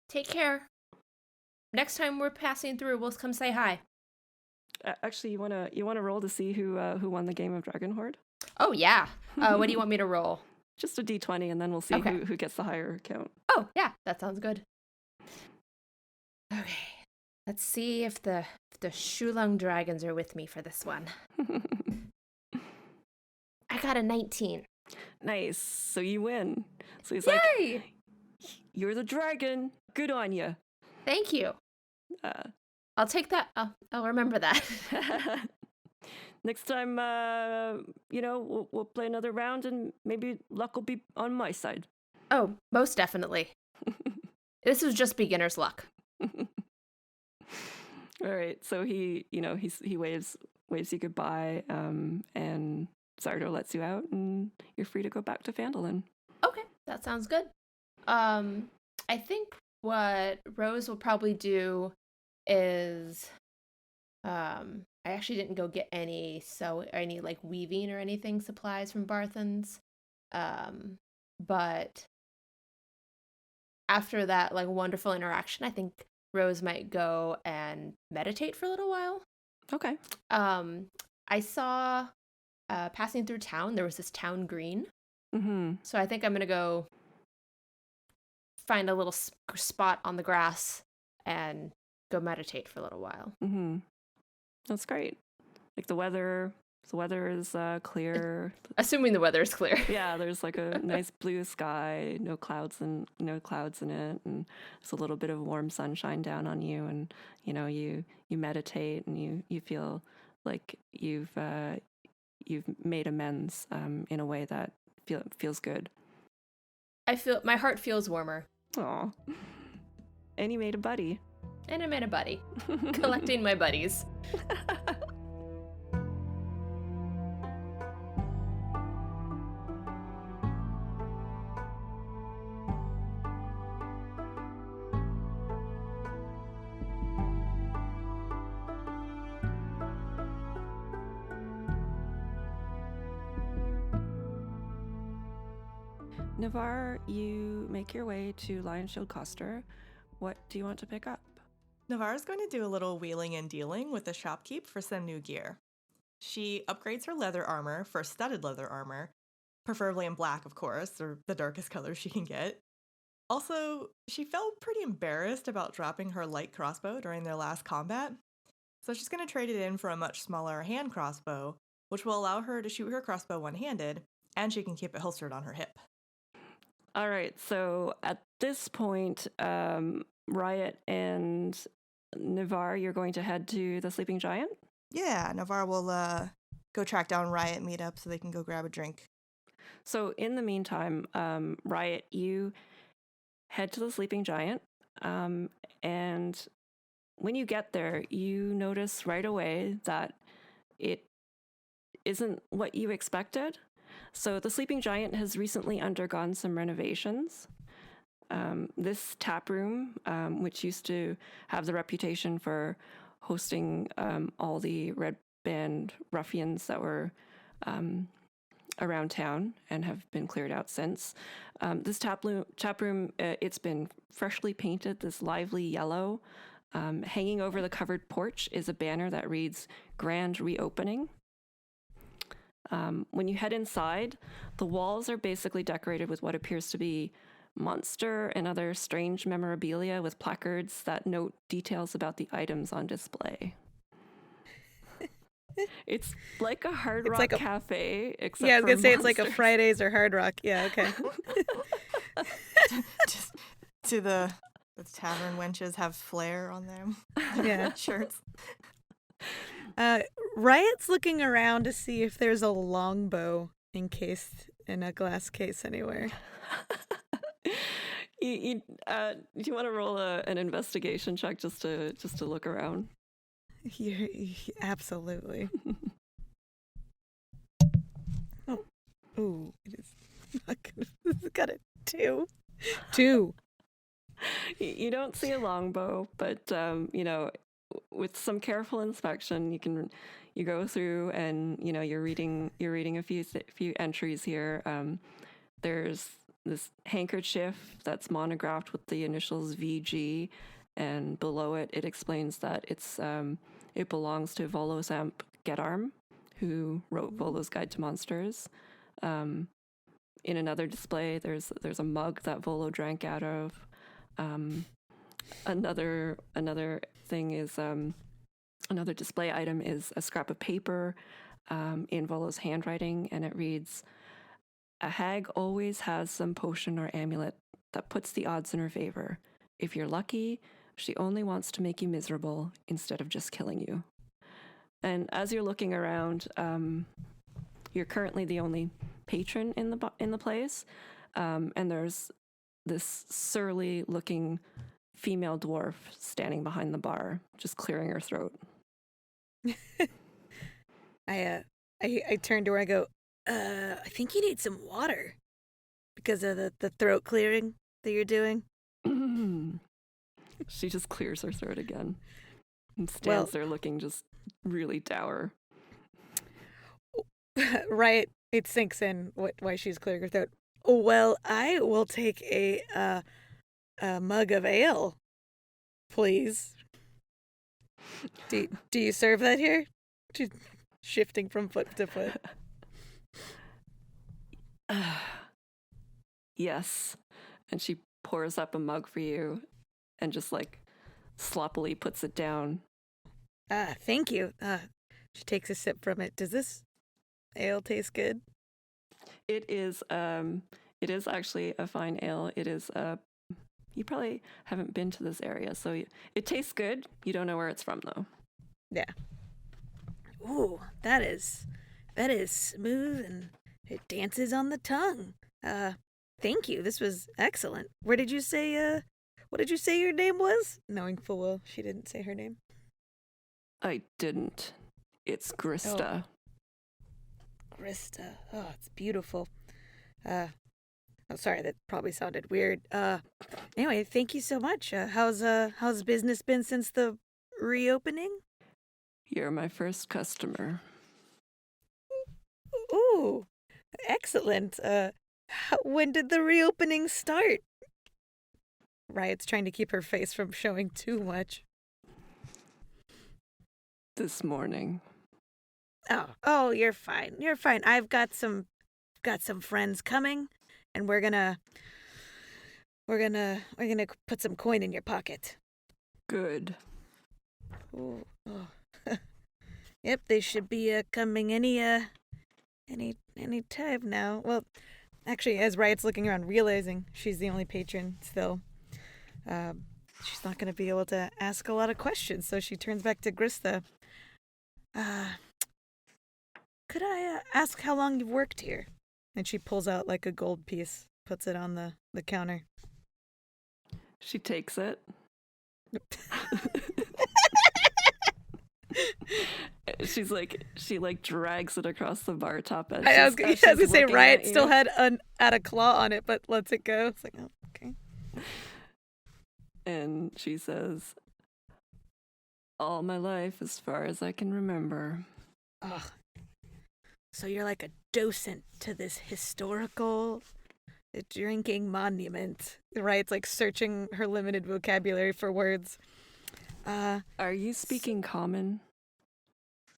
Take care. Next time we're passing through, we'll come say hi. Actually, you wanna roll to see who won the game of Dragon Horde? Oh, yeah. What do you want me to roll? Just a d20, and then we'll see Okay. who gets the higher count. Oh, yeah. That sounds good. Okay. Let's see if the Shulung dragons are with me for this one. I got a 19. Nice. So you win. So he's Yay! like, "You're the dragon. Good on you." Thank you. I'll take that. I'll remember that. Next time, we'll play another round, and maybe luck will be on my side. Oh, most definitely. This was just beginner's luck. All right. So he waves you goodbye, and Zardo lets you out, and you're free to go back to Phandalin. Okay, that sounds good. I think what Rose will probably do is, I actually didn't go get any like weaving or anything supplies from Barthen's, but after that like wonderful interaction, I think Rose might go and meditate for a little while. Okay. I saw passing through town, there was this town green. Mm-hmm. So I think I'm going to go find a little spot on the grass and go meditate for a little while. Mm-hmm. That's great. Like the weather is clear. Assuming the weather is clear. Yeah, there's like a nice blue sky, no clouds in it, and there's a little bit of warm sunshine down on you, and you meditate, and you feel like you've made amends in a way that feels good. My heart feels warmer. Aw. And you made a buddy. And I made a buddy. Collecting my buddies. Nevar, you make your way to Lion Shield Coster. What do you want to pick up? Nevar's going to do a little wheeling and dealing with the shopkeep for some new gear. She upgrades her leather armor for studded leather armor, preferably in black, of course, or the darkest color she can get. Also, she felt pretty embarrassed about dropping her light crossbow during their last combat, so she's going to trade it in for a much smaller hand crossbow, which will allow her to shoot her crossbow one-handed, and she can keep it holstered on her hip. All right, so at this point, Riot and Nevar, you're going to head to the Sleeping Giant? Yeah, Nevar will go track down Riot meetup so they can go grab a drink. So in the meantime, Riot, you head to the Sleeping Giant, and when you get there, you notice right away that it isn't what you expected. So the Sleeping Giant has recently undergone some renovations. This tap room, which used to have the reputation for hosting all the red band ruffians that were around town and have been cleared out since. This tap room, it's been freshly painted this lively yellow. Hanging over the covered porch is a banner that reads "Grand Reopening." When you head inside, the walls are basically decorated with what appears to be monster and other strange memorabilia with placards that note details about the items on display. It's like a Hard Rock cafe, except yeah, I was gonna for say monsters. it's like a Fridays or Hard Rock. Yeah, okay. Just to the tavern wenches have flair on them. Yeah. Shirts. Riot's looking around to see if there's a longbow encased in a glass case anywhere. Do you want to roll an investigation check just to look around? Yeah, absolutely. Oh, it is not good. It's got a 2. 2. You don't see a longbow, but with some careful inspection, you go through and you're reading a few entries here. There's this handkerchief that's monographed with the initials VG, and below it explains that it belongs to Volosam Getarm, who wrote Volo's Guide to Monsters. In another display, there's a mug that Volo drank out of. Another thing is another display item is a scrap of paper in Volo's handwriting, and it reads, "A hag always has some potion or amulet that puts the odds in her favor. If you're lucky, she only wants to make you miserable instead of just killing you." And as you're looking around, you're currently the only patron in the place, and there's this surly-looking female dwarf standing behind the bar, just clearing her throat. I turn to her and I go, I think you need some water because of the throat clearing that you're doing. She just clears her throat again and stands there looking just really dour. Right, it sinks in why she's clearing her throat. Well, I will take a mug of ale, please. Do you serve that here? She's shifting from foot to foot. Yes. And she pours up a mug for you and just sloppily puts it down. Thank you. She takes a sip from it. Does this ale taste good? It is actually a fine ale. It is you probably haven't been to this area, so it tastes good. You don't know where it's from though. Yeah. Ooh, that is smooth and it dances on the tongue. thank you. This was excellent. What did you say your name was? Knowing full well she didn't say her name. I didn't. It's Grista. Grista. Oh, it's beautiful. Oh, sorry, that probably sounded weird. Anyway, thank you so much. How's business been since the reopening? You're my first customer. Ooh, excellent. When did the reopening start? Riot's trying to keep her face from showing too much. This morning. Oh, you're fine. You're fine. I've got some friends coming, and we're gonna put some coin in your pocket. Good. Ooh, oh. Yep, they should be coming any time now. Well, actually, as Riot's looking around, realizing she's the only patron still, she's not going to be able to ask a lot of questions, so she turns back to Grista. Could I ask how long you've worked here? And she pulls out like a gold piece, puts it on the counter. She takes it. She drags it across the bar top. I was gonna say Riot still had a claw on it, but lets it go. It's like, oh, okay. And she says, all my life as far as I can remember. Ugh. So you're like a docent to this historical drinking monument. Riot's like searching her limited vocabulary for words. Are you speaking common?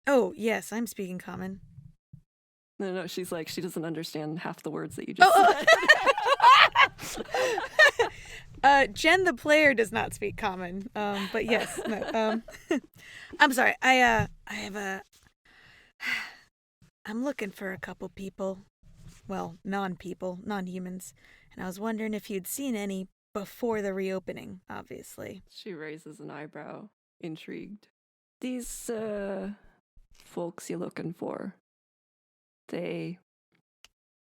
Oh, yes, I'm speaking common. No, she's like, she doesn't understand half the words that you just said. Jen, the player, does not speak common. But yes, no, I'm sorry. I'm looking for a couple people. Well, non-humans. And I was wondering if you'd seen any before the reopening, obviously. She raises an eyebrow, intrigued. These, folks you looking for, they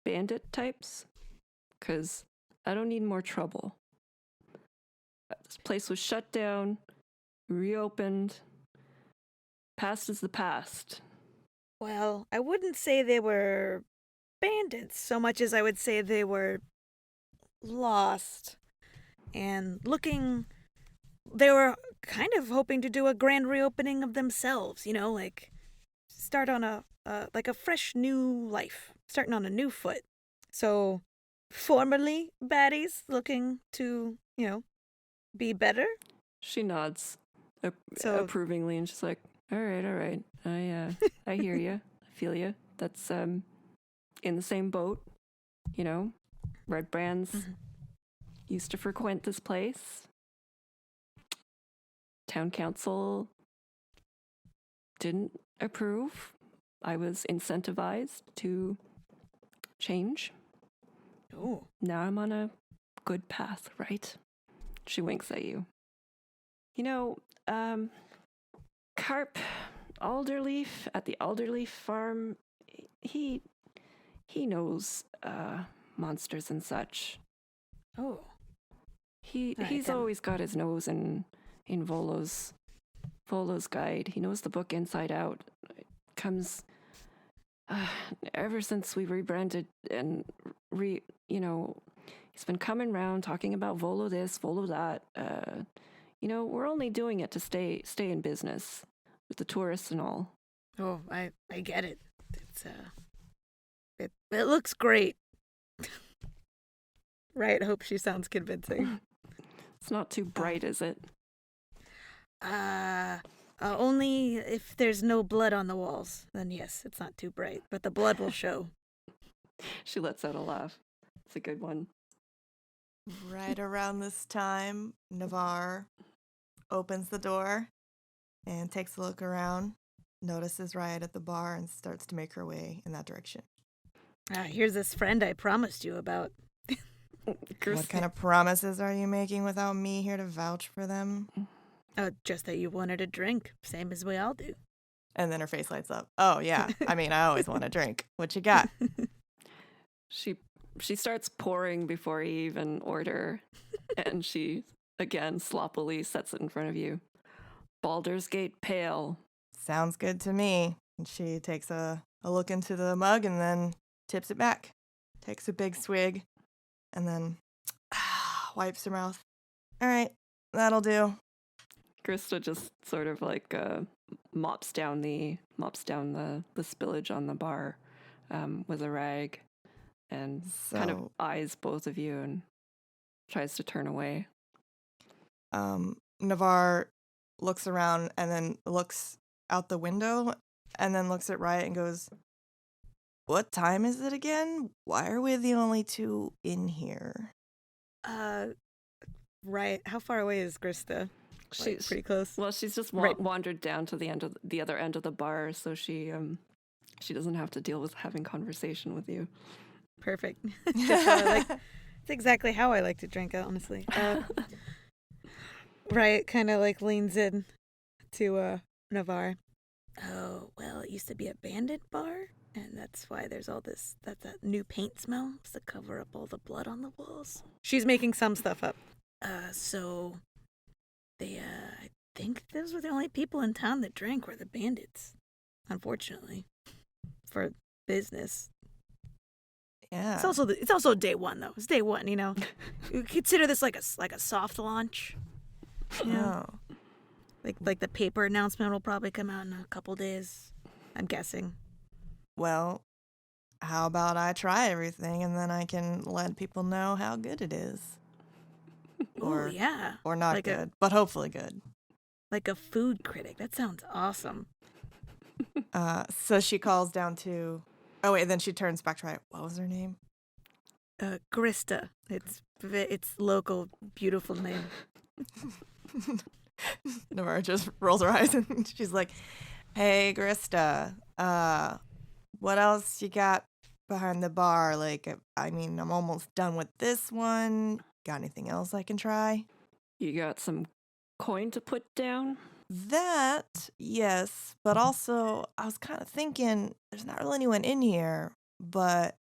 bandit types? 'Cause I don't need more trouble. This place was shut down, reopened. Past is the past. Well, I wouldn't say they were bandits so much as I would say they were lost and looking. They were kind of hoping to do a grand reopening of themselves, like start on a fresh new life, starting on a new foot. So, formerly baddies looking to, be better. She nods approvingly, and she's like, all right. I hear you. I feel you. That's in the same boat. Red Brands used to frequent this place. Town council didn't approve. I was incentivized to change. Oh. Now I'm on a good path, right? She winks at you. Carp Alderleaf at the Alderleaf farm, he knows monsters and such. Oh. He's always got his nose in Volo's guide. He knows the book inside out. It comes ever since we rebranded and he's been coming around talking about Volo this, Volo that. We're only doing it to stay in business with the tourists and all. Oh, I get it. It's it looks great. Right, I hope she sounds convincing. It's not too bright, is it? Only if there's no blood on the walls. Then yes, it's not too bright, but the blood will show. She lets out a laugh. It's a good one. Right around this time, Nevar opens the door and takes a look around, notices Riot at the bar, and starts to make her way in that direction. Here's this friend I promised you about. What kind of promises are you making without me here to vouch for them? Just that you wanted a drink, same as we all do. And then her face lights up. Oh, yeah. I always want a drink. What you got? She she starts pouring before you even order, and she again sloppily sets it in front of you. Baldur's Gate Pale. Sounds good to me. And she takes a look into the mug and then tips it back. Takes a big swig and then wipes her mouth. All right, that'll do. Krista just sort of like mops down the spillage on the bar with a rag, and kind of eyes both of you and tries to turn away. Nevar looks around and then looks out the window and then looks at Riot and goes, "What time is it again? Why are we the only two in here?" Riot, how far away is Krista? She's pretty close. Well, she's just wandered down to the other end of the bar, so she doesn't have to deal with having conversation with you. Perfect. It's exactly how I like to drink, honestly. Riot kind of like leans in to Nevar. Oh, well, it used to be a bandit bar, and that's why there's all this, that new paint smell to cover up all the blood on the walls. She's making some stuff up. So they, I think those were the only people in town that drank were the bandits, unfortunately, for business. Yeah. It's also day one though. It's day one, you know. You consider this like a soft launch. You know? Like the paper announcement will probably come out in a couple days, I'm guessing. Well, how about I try everything and then I can let people know how good it is. Oh yeah. Or not good, but hopefully good. Like a food critic. That sounds awesome. So she calls down to... Oh, wait, then she turns back to Riot. What was her name? Krista. It's local, beautiful name. Nevar just rolls her eyes and she's like, "Hey, Krista, what else you got behind the bar? Like, I mean, I'm almost done with this one. Got anything else I can try?" You got some coin to put down? That, yes, but also I was kind of thinking there's not really anyone in here, but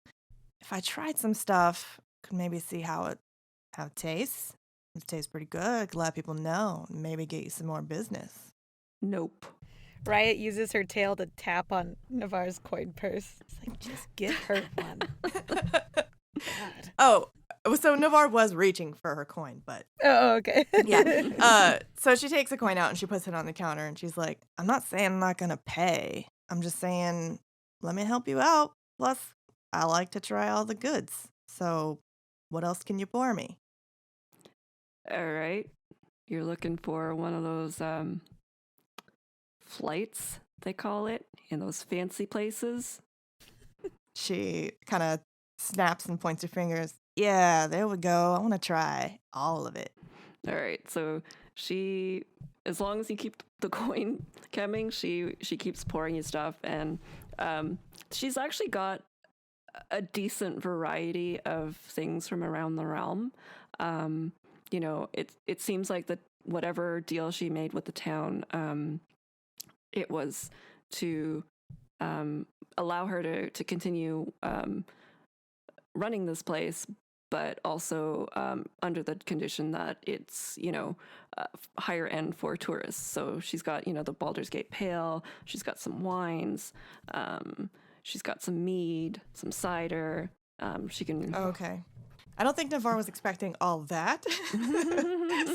if I tried some stuff, could maybe see how it tastes. If it tastes pretty good, I could let people know and maybe get you some more business. Nope. Riot uses her tail to tap on Nevar's coin purse. It's like, just give her one. God. Oh, so Nevar was reaching for her coin, but... Oh, okay. Yeah. So she takes a coin out and she puts it on the counter and she's like, "I'm not saying I'm not going to pay. I'm just saying, let me help you out. Plus, I like to try all the goods. So what else can you pour me?" All right. You're looking for one of those flights, they call it, in those fancy places. She kind of snaps and points her fingers. "Yeah, there we go. I want to try all of it." All right. So she, as long as you keep the coin coming, she keeps pouring you stuff, and she's actually got a decent variety of things from around the realm. You know, it seems like that whatever deal she made with the town, it was to allow her to continue running this place, but also under the condition that it's, you know, higher end for tourists. So she's got, you know, the Baldur's Gate Pale, she's got some wines, she's got some mead, some cider. She can... Okay. I don't think Nevar was expecting all that.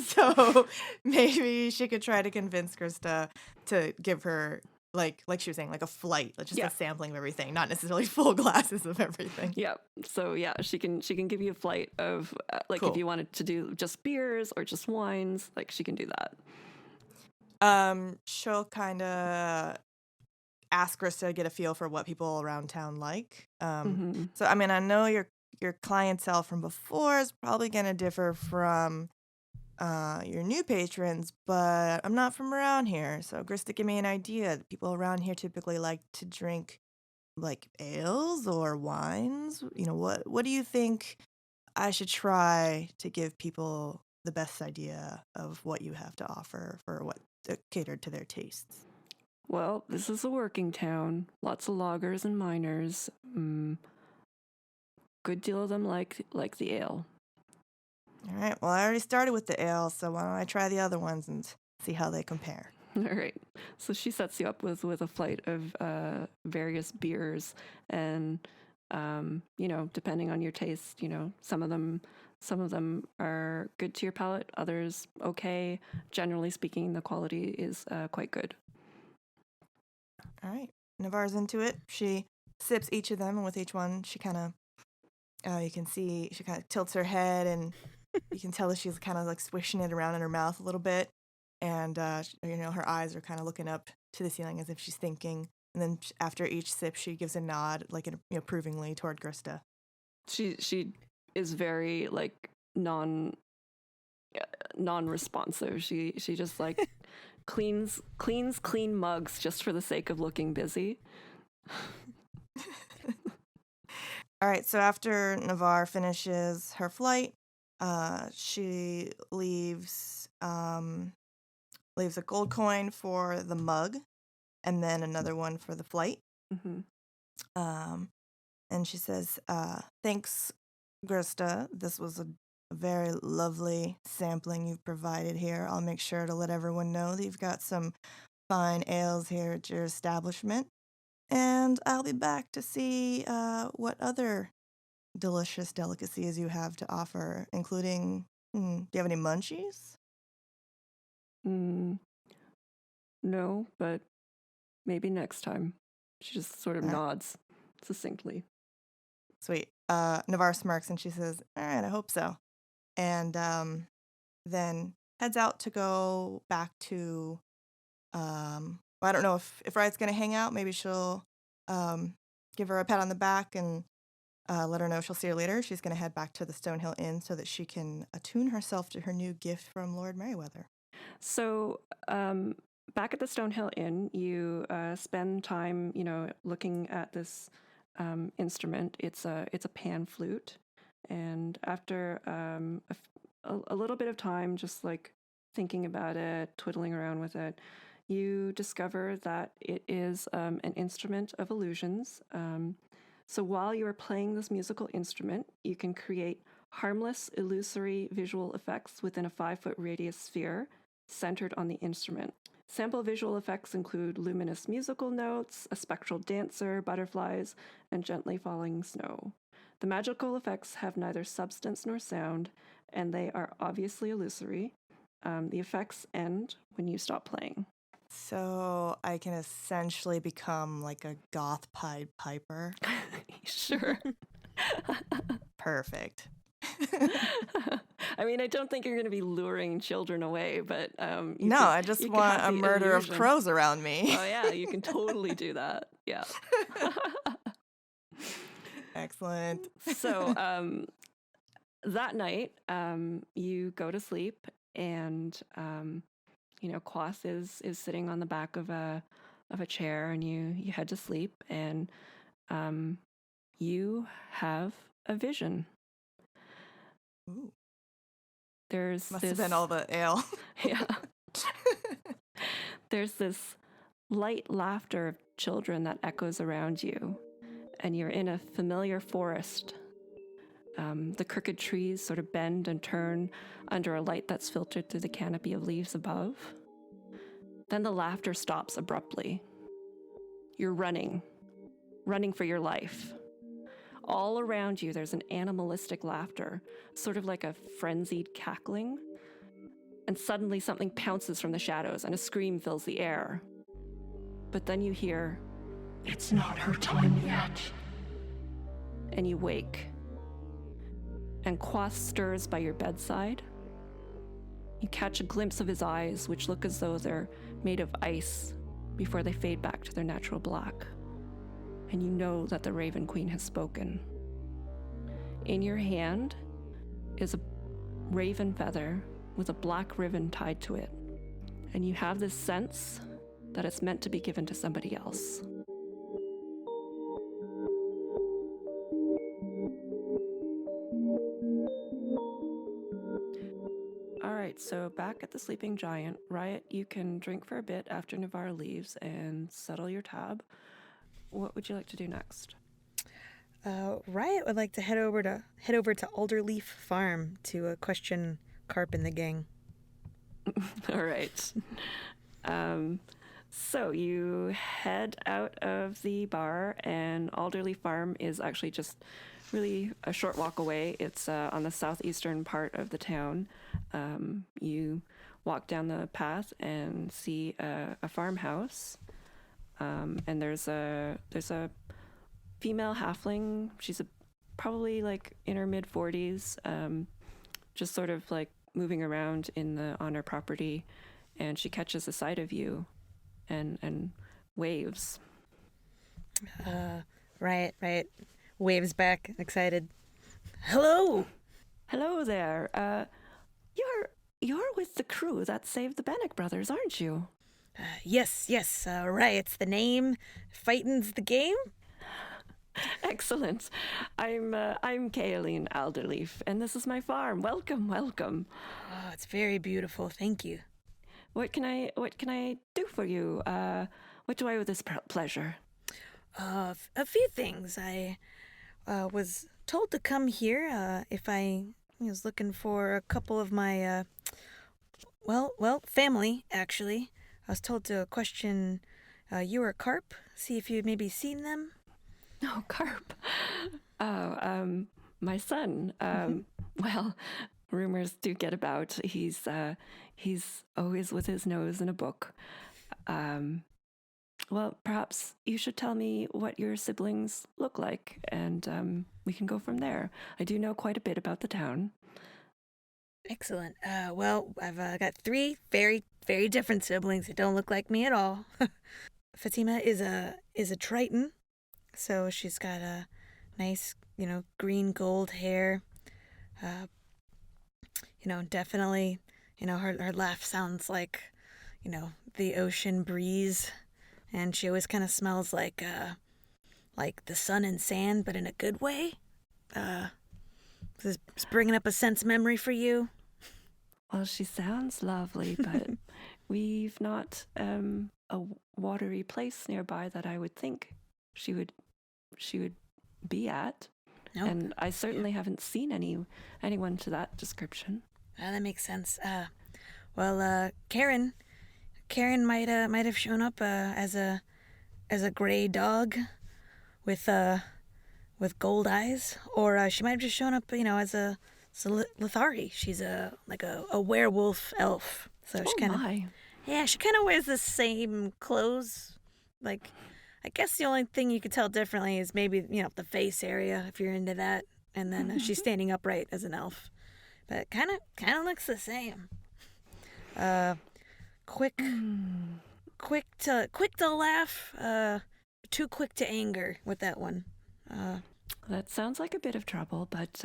So maybe she could try to convince Krista to give her, like she was saying, like a flight, like just a sampling of everything, not necessarily full glasses of everything. Yeah. So yeah, she can give you a flight of Cool. If you wanted to do just beers or just wines, like she can do that. She'll kind of ask Krista to get a feel for what people around town like. So I mean, I know your clientele from before is probably going to differ from your new patrons, but I'm not from around here. So Krista, give me an idea. People around here typically like to drink like ales or wines. You know, what do you think I should try to give people the best idea of what you have to offer for what catered to their tastes? Well, this is a working town. Lots of loggers and miners. good deal of them like the ale. All right. Well, I already started with the ale, so why don't I try the other ones and see how they compare? All right. So she sets you up with a flight of various beers, and depending on your taste, some of them are good to your palate, others okay. Generally speaking, the quality is quite good. All right. Nevar's into it. She sips each of them, and with each one, she kind of, you can see she kind of tilts her head, and you can tell that she's kind of like swishing it around in her mouth a little bit. And, her eyes are kind of looking up to the ceiling as if she's thinking. And then after each sip, she gives a nod, like, approvingly toward Grista. She is very, like, non-responsive. She just, like, cleans clean mugs just for the sake of looking busy. All right, so after Nevar finishes her flight, she leaves a gold coin for the mug, and then another one for the flight. Mm-hmm. And she says, "Thanks, Grista. This was a very lovely sampling you've provided here. I'll make sure to let everyone know that you've got some fine ales here at your establishment. And I'll be back to see what other delicious delicacies you have to offer, including, do you have any munchies?" No, but maybe next time. She just sort of nods succinctly. Sweet. Nevar smirks and she says, "All right, I hope so." And then heads out to go back to, I don't know if Riot's going to hang out. Maybe she'll give her a pat on the back and let her know she'll see her later. She's going to head back to the Stonehill Inn so that she can attune herself to her new gift from Lord Merryweather. So, back at the Stonehill Inn, you spend time, looking at this instrument. It's a pan flute, and after a little bit of time, just like thinking about it, twiddling around with it, you discover that it is an instrument of illusions. So while you are playing this musical instrument, you can create harmless, illusory visual effects within a 5-foot radius sphere centered on the instrument. Sample visual effects include luminous musical notes, a spectral dancer, butterflies, and gently falling snow. The magical effects have neither substance nor sound, and they are obviously illusory. The effects end when you stop playing. So I can essentially become like a goth Pied Piper. Sure. Perfect. I mean, I don't think you're going to be luring children away, but I just want a murder of crows around me. Oh yeah, you can totally do that. Yeah. Excellent. So that night, you go to sleep, and Quas is sitting on the back of a chair, and you head to sleep, and you have a vision. Ooh. Must have been all the ale. Yeah. There's this light laughter of children that echoes around you, and you're in a familiar forest. The crooked trees sort of bend and turn under a light that's filtered through the canopy of leaves above. Then the laughter stops abruptly. You're running for your life. All around you, there's an animalistic laughter, sort of like a frenzied cackling. And suddenly something pounces from the shadows and a scream fills the air. But then you hear, "It's not her time yet." And you wake. And Quas stirs by your bedside. You catch a glimpse of his eyes, which look as though they're made of ice before they fade back to their natural black. And you know that the Raven Queen has spoken. In your hand is a raven feather with a black ribbon tied to it. And you have this sense that it's meant to be given to somebody else. Alright, so back at the Sleeping Giant, Riot, you can drink for a bit after Nevar leaves and settle your tab. What would you like to do next? Riot would like to head over to Alderleaf Farm to question Carp and the gang. All right. So you head out of the bar, and Alderleaf Farm is actually just really a short walk away. It's on the southeastern part of the town. You walk down the path and see a farmhouse, and there's a female halfling. She's probably like in her mid-40s, just sort of like moving around on her property, and she catches a sight of you and waves. Right. Waves back, excited. Hello! Hello there. You're with the crew that saved the Banik Brothers, aren't you? Yes. Riot's the name. Fighting's the game. Excellent. I'm Kaeleen Alderleaf, and this is my farm. Welcome. Oh, it's very beautiful. Thank you. What can I do for you? What do I owe this pleasure? A few things. I was told to come here if I was looking for a couple of my family, actually. I was told to question you or Carp, see if you'd maybe seen them. Oh, Carp. Oh, my son. Well, rumors do get about. He's always with his nose in a book. Well, perhaps you should tell me what your siblings look like, and we can go from there. I do know quite a bit about the town. Excellent. Well, I've got 3 very, very different siblings that don't look like me at all. Fatima is a Triton, so she's got a nice, green gold hair. Definitely, her laugh sounds like, the ocean breeze, and she always kind of smells like the sun and sand, but in a good way. Is this bringing up a sense memory for you? Well, she sounds lovely, but we've not a watery place nearby that I would think she would be at. Nope. And I certainly haven't seen anyone to that description. That makes sense. Karen might have shown up as a gray dog with gold eyes, or she might have just shown up, as a Lithari. She's a werewolf elf. So she kind of wears the same clothes. Like, I guess the only thing you could tell differently is maybe the face area if you're into that, and then she's standing upright as an elf. But kind of looks the same. Quick to laugh. Too quick to anger with that one. That sounds like a bit of trouble, but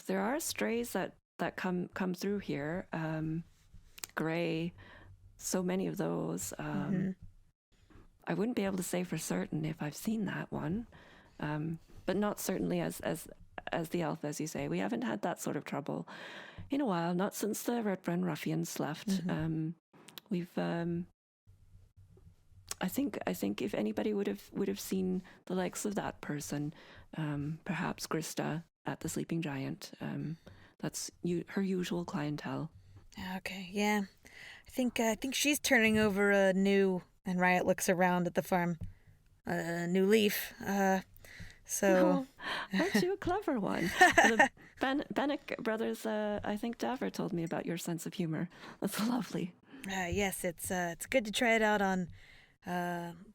there are strays that come through here. Gray, so many of those. I wouldn't be able to say for certain if I've seen that one, but not certainly as the elf, as you say. We haven't had that sort of trouble in a while, not since the Red Run Ruffians left. We've I think if anybody would have seen the likes of that person, perhaps Grista at the Sleeping Giant. That's her usual clientele. Okay, yeah. I think she's turning over a new, and Riot looks around at the farm, new leaf. So, aren't you a clever one? The Banik Brothers, I think Daver told me about your sense of humor. That's lovely. Yes, it's good to try it out on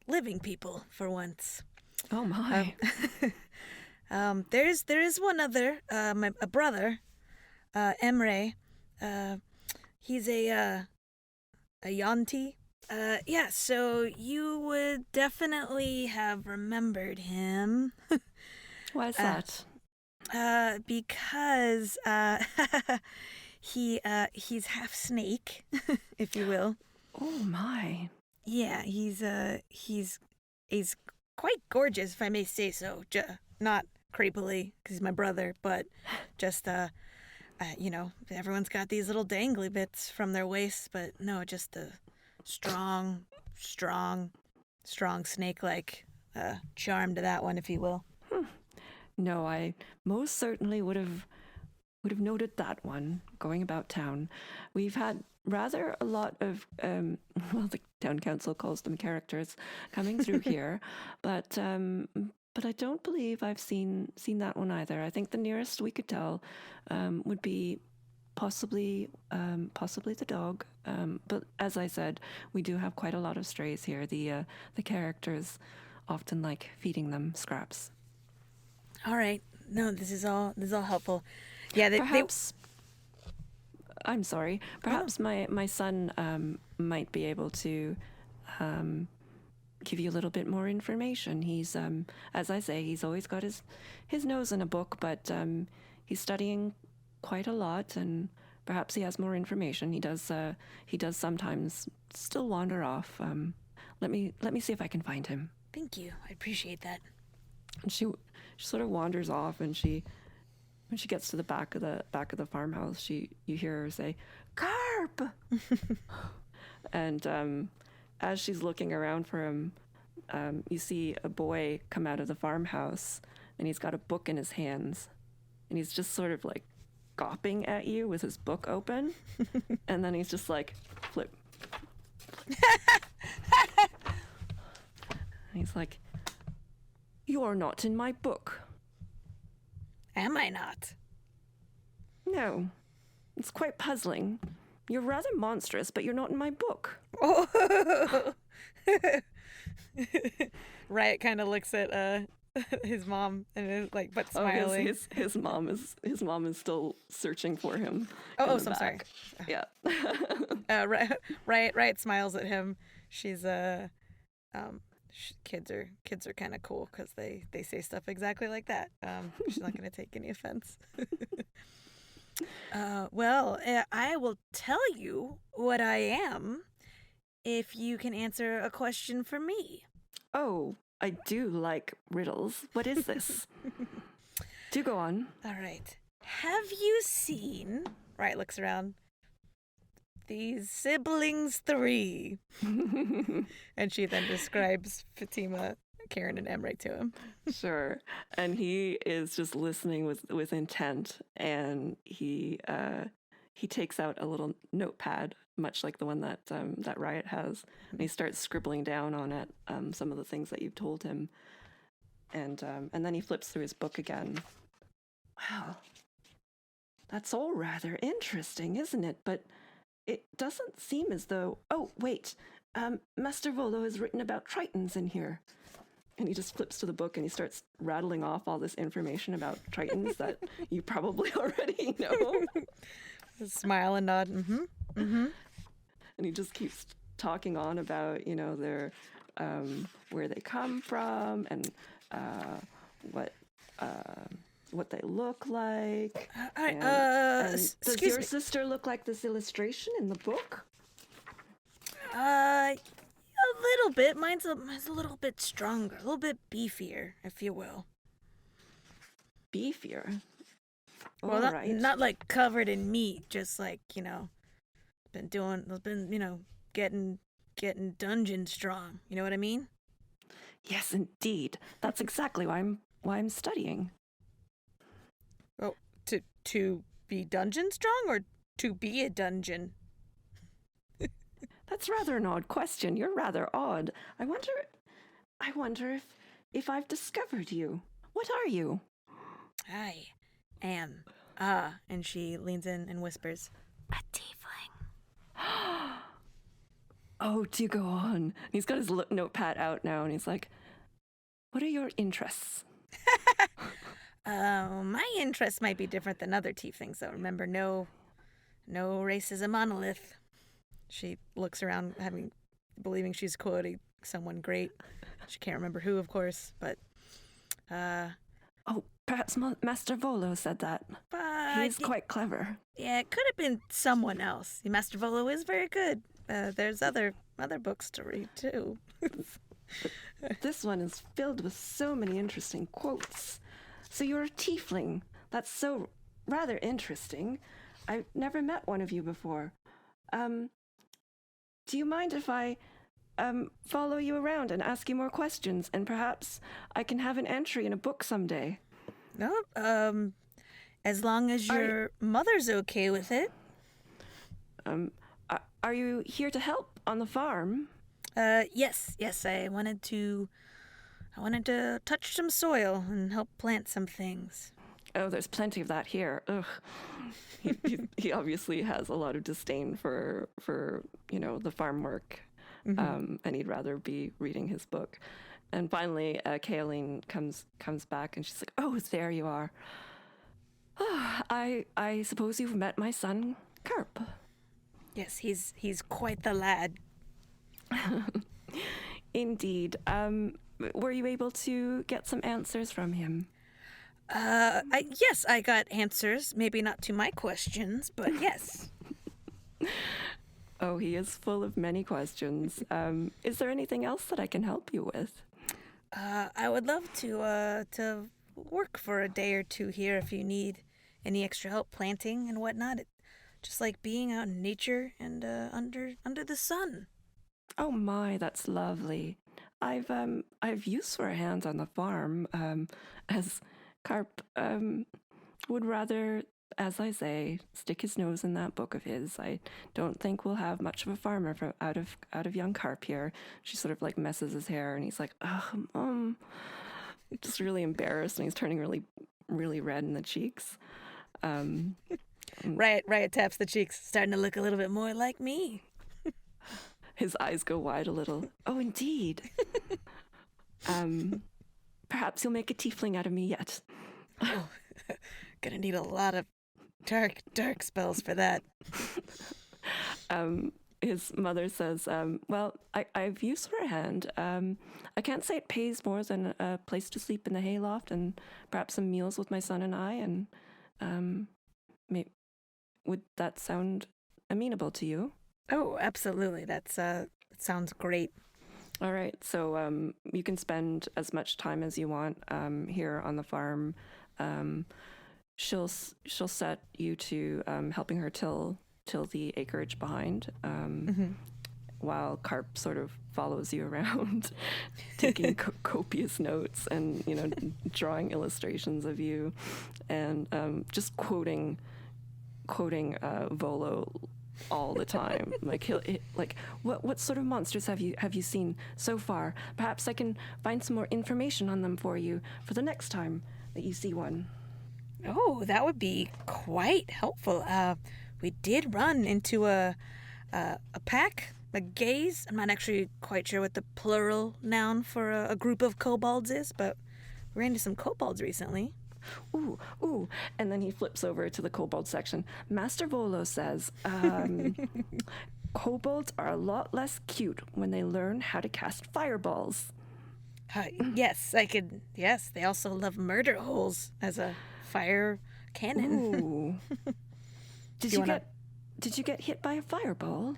living people for once. Oh my. There is one other, a brother, Emre. He's a Yanti. Yeah, so you would definitely have remembered him. Why is that? Because he's half snake, if you will. Oh my. Yeah, he's quite gorgeous, if I may say so. Not creepily, because he's my brother, but just everyone's got these little dangly bits from their waists, but no, just the strong snake-like charm to that one, if you will. No, I most certainly would have noted that one going about town. We've had rather a lot of well, the town council calls them characters coming through here, but I don't believe I've seen that one either. I think the nearest we could tell would be possibly the dog. But as I said, we do have quite a lot of strays here. The characters often like feeding them scraps. All right. No, this is all helpful. Yeah, Perhaps. I'm sorry. Perhaps my son might be able to give you a little bit more information. He's as I say, he's always got his nose in a book, but he's studying quite a lot, and perhaps he has more information. He does sometimes still wander off. Let me see if I can find him. Thank you. I appreciate that. And she sort of wanders off, and when she gets to the back of the farmhouse, you hear her say, "Carp!" And as she's looking around for him, you see a boy come out of the farmhouse, and he's got a book in his hands, and he's just sort of like gawping at you with his book open, and then he's just like, flip. And he's like, "You're not in my book." Am I not? No. It's quite puzzling. You're rather monstrous, but you're not in my book. Oh. Riot kind of looks at his mom and is like, but smiling. His mom is still searching for him. Oh, so I'm sorry. Yeah. Riot smiles at him. She's kids are kind of cool because they say stuff exactly like that. She's not going to take any offense. Well, I will tell you what I am if you can answer a question for me. Oh, I do like riddles. What is this? Do go on. All right. Have you seen... Riot looks around. These siblings 3. And she then describes Fatima, Karen, and Emre to him. Sure. And he is just listening with intent, and he takes out a little notepad, much like the one that Riot has, and he starts scribbling down on it some of the things that you've told him, and then he flips through his book again. Wow, that's all rather interesting, isn't it? But it doesn't seem as though... Oh, wait. Master Volo has written about Tritons in here. And he just flips to the book and he starts rattling off all this information about Tritons that you probably already know. Smile and nod. Mm-hmm. Mm-hmm. And he just keeps talking on about, their where they come from and what they look like. Does your sister look like this illustration in the book? A little bit. Mine's a little bit stronger, a little bit beefier, if you will. Beefier? Well, not like covered in meat, just like, getting dungeon strong. You know what I mean? Yes, indeed. That's exactly why I'm studying. Oh, to be dungeon strong or to be a dungeon? That's rather an odd question. You're rather odd. I wonder if I've discovered you. What are you? I am. And she leans in and whispers, "A tiefling." Oh, do go on. He's got his notepad out now, and he's like, "What are your interests?" My interests might be different than other tieflings, though. Remember, no race is a monolith. She looks around, believing she's quoting someone great. She can't remember who, of course, but... Oh, perhaps Master Volo said that. He's quite clever. Yeah, it could have been someone else. Master Volo is very good. There's other books to read, too. This one is filled with so many interesting quotes. So you're a tiefling. That's so rather interesting. I've never met one of you before. Do you mind if I follow you around and ask you more questions, and perhaps I can have an entry in a book someday. No, as long as your mother's okay with it. Are you here to help on the farm? Yes, I wanted to touch some soil and help plant some things. Oh, there's plenty of that here. Ugh. He obviously has a lot of disdain for the farm work, and he'd rather be reading his book. And finally, Kaeleen comes back, and she's like, "Oh, there you are. I suppose you've met my son, Carp." Yes, he's quite the lad. Indeed. Were you able to get some answers from him? Yes, I got answers. Maybe not to my questions, but yes. Oh, he is full of many questions. Is there anything else that I can help you with? I would love to work for a day or two here if you need any extra help planting and whatnot. Just like being out in nature and under the sun. Oh my, that's lovely. I've use for a hand on the farm, as Carp would rather, as I say, stick his nose in that book of his. I don't think we'll have much of a farmer out of young Carp here. She sort of like messes his hair, and he's like, "Oh, just really embarrassed, and he's turning really, really red in the cheeks." Riot taps the cheeks, starting to look a little bit more like me. His eyes go wide a little. "Oh, indeed." Perhaps you'll make a tiefling out of me yet. Oh, gonna need a lot of dark spells for that. His mother says, "Well, I've use for a hand. I can't say it pays more than a place to sleep in the hayloft and perhaps some meals with my son and I. And would that sound amenable to you?" Oh, absolutely. That sounds great. All right, so you can spend as much time as you want here on the farm. She'll set you to helping her till the acreage behind, while Carp sort of follows you around, taking copious notes and drawing illustrations of you, and just quoting Volo all the time. Like what sort of monsters have you seen so far? Perhaps I can find some more information on them for you for the next time that you see one. Oh, that would be quite helpful. We did run into a pack, a gaze. I'm not actually quite sure what the plural noun for a group of kobolds is, but we ran into some kobolds recently. Ooh, and then he flips over to the kobold section. Master Volo says, kobolds are a lot less cute when they learn how to cast fireballs. Yes, yes, they also love murder holes as a fire cannon. Ooh. Did you get hit by a fireball?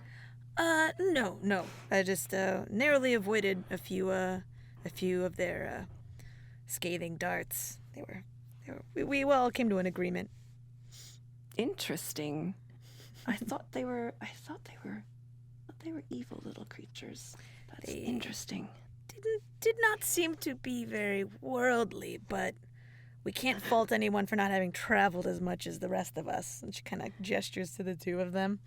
No. I just narrowly avoided a few of their scathing darts. We all came to an agreement. Interesting. I thought they were evil little creatures. That's interesting. Did not seem to be very worldly, but we can't fault anyone for not having traveled as much as the rest of us. And she kind of gestures to the two of them.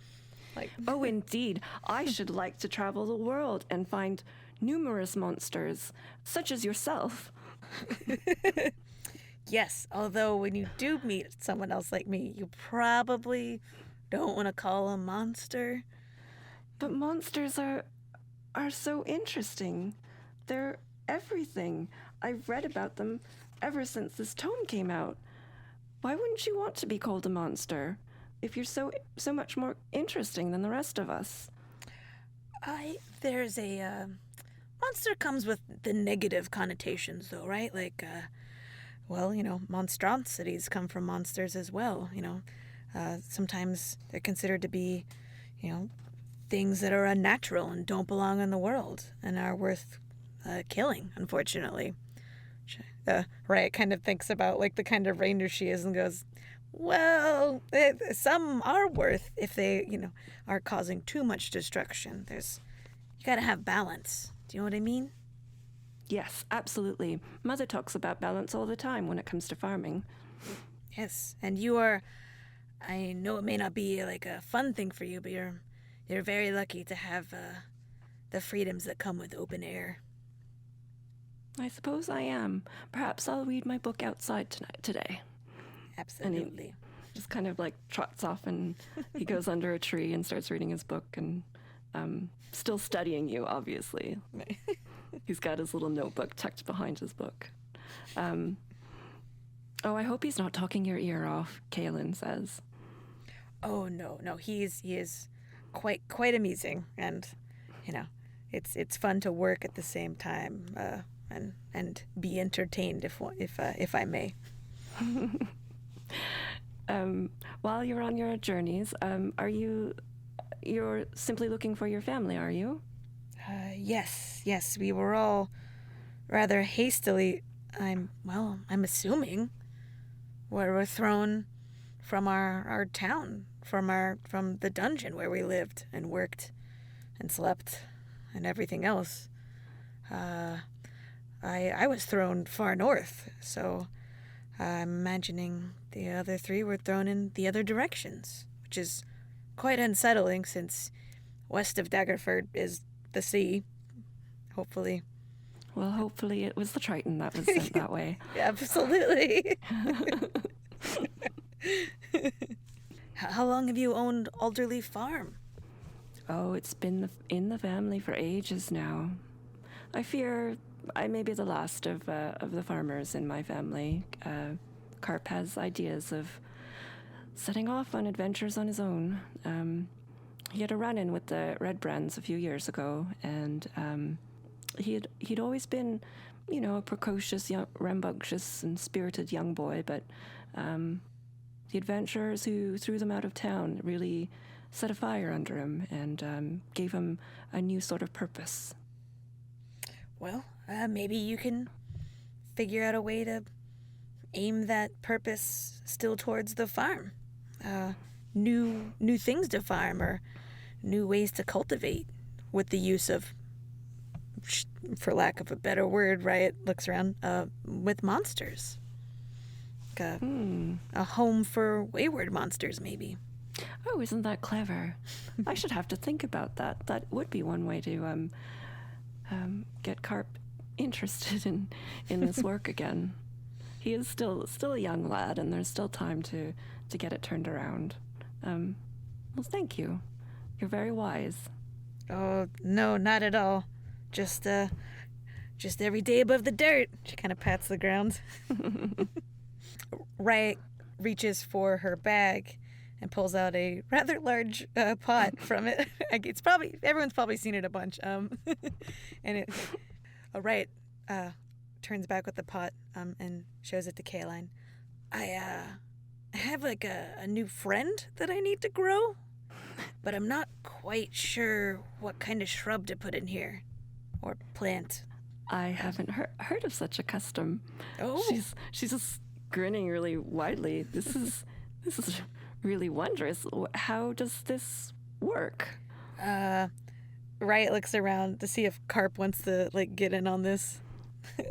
Like, oh, indeed. I should like to travel the world and find numerous monsters, such as yourself. Yes, although when you do meet someone else like me, you probably don't want to call a monster. But monsters are so interesting. They're everything. I've read about them ever since this tome came out. Why wouldn't you want to be called a monster if you're so much more interesting than the rest of us? There's a monster comes with the negative connotations, though, right? Like, monstrosities come from monsters as well. Sometimes they're considered to be, things that are unnatural and don't belong in the world and are worth killing, unfortunately. Riot kind of thinks about like the kind of reindeer she is and goes, well, some are worth if they, are causing too much destruction. You gotta have balance. Do you know what I mean? Yes, absolutely. Mother talks about balance all the time when it comes to farming. Yes, and you are. I know it may not be like a fun thing for you, but you're very lucky to have the freedoms that come with open air. I suppose I am. Perhaps I'll read my book outside today. Absolutely. Just kind of like trots off and he goes under a tree and starts reading his book and still studying you, obviously. He's got his little notebook tucked behind his book. I hope he's not talking your ear off, Kaelin says. Oh no, he is quite amusing, and it's fun to work at the same time and be entertained if I may. While you're on your journeys, you're simply looking for your family, are you? Yes, we were all rather hastily. I'm assuming we're thrown from our town, from the dungeon where we lived and worked and slept and everything else. I was thrown far north, so I'm imagining the other three were thrown in the other directions, which is quite unsettling since west of Daggerford is the sea. Hopefully. Well, hopefully it was the Triton that was sent that way. Absolutely. How long have you owned Alderley Farm? Oh, it's been in the family for ages now. I fear I may be the last of the farmers in my family. Carp has ideas of setting off on adventures on his own. He had a run-in with the Red Brands a few years ago, and he'd always been, a precocious, rambunctious, and spirited young boy, but the adventurers who threw them out of town really set a fire under him and gave him a new sort of purpose. Well, maybe you can figure out a way to aim that purpose still towards the farm. New things to farm or new ways to cultivate with the use of, for lack of a better word, Riot looks around, with monsters. Like a home for wayward monsters, maybe. Oh, isn't that clever? I should have to think about that. That would be one way to get Carp interested in this work again. He is still a young lad, and there's still time to get it turned around. Well, thank you. You're very wise. Oh, no, not at all. Just every day above the dirt. She kind of pats the ground. Riot reaches for her bag and pulls out a rather large pot from it. Everyone's probably seen it a bunch. And Riot turns back with the pot and shows it to Kaeline. I have like a new friend that I need to grow, but I'm not quite sure what kind of shrub to put in here or plant. I haven't heard of such a custom. Oh, she's just grinning really widely. This is really wondrous. How does this work? Riot looks around to see if Carp wants to get in on this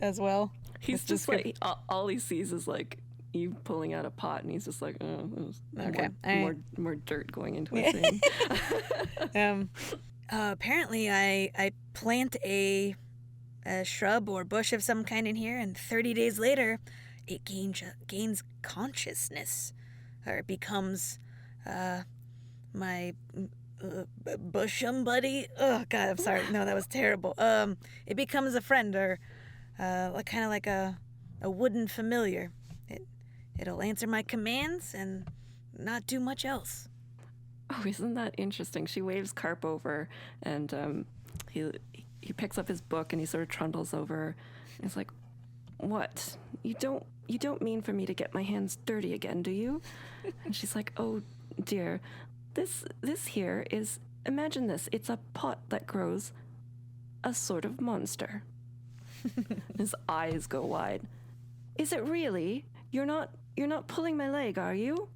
as well. He's just like all he sees is you pulling out a pot, and he's just like, oh, okay, more dirt going into his thing. Apparently, I plant a shrub or bush of some kind in here, and 30 days later, it gains consciousness, or it becomes my bushum buddy. Oh God, I'm sorry. No, that was terrible. It becomes a friend, or kind of like a wooden familiar. It'll answer my commands and not do much else. Oh, isn't that interesting? She waves Carp over, and he picks up his book and he sort of trundles over. And he's like, "What? You don't mean for me to get my hands dirty again, do you?" And she's like, "Oh dear, this here is, imagine this. It's a pot that grows a sort of monster." His eyes go wide. "Is it really? You're not pulling my leg, are you?"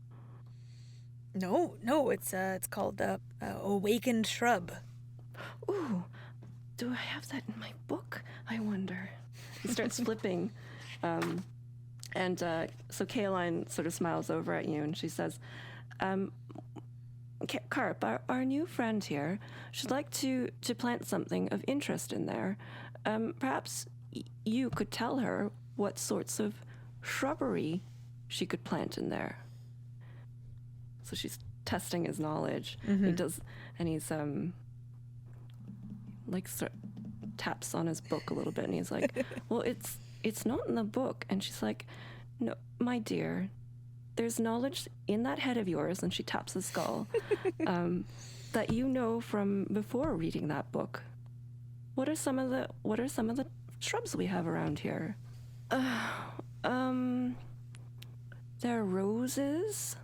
No, it's called awakened shrub. Ooh, do I have that in my book? I wonder. He starts flipping. So Caroline sort of smiles over at you and she says, Carp, our new friend here, should like to plant something of interest in there. Perhaps you could tell her what sorts of shrubbery she could plant in there. So she's testing his knowledge. He does, and he's taps on his book a little bit, and he's like, "Well, it's not in the book." And she's like, "No, my dear, there's knowledge in that head of yours," and she taps his skull, that you know from before reading that book. What are some of the shrubs we have around here? There are roses.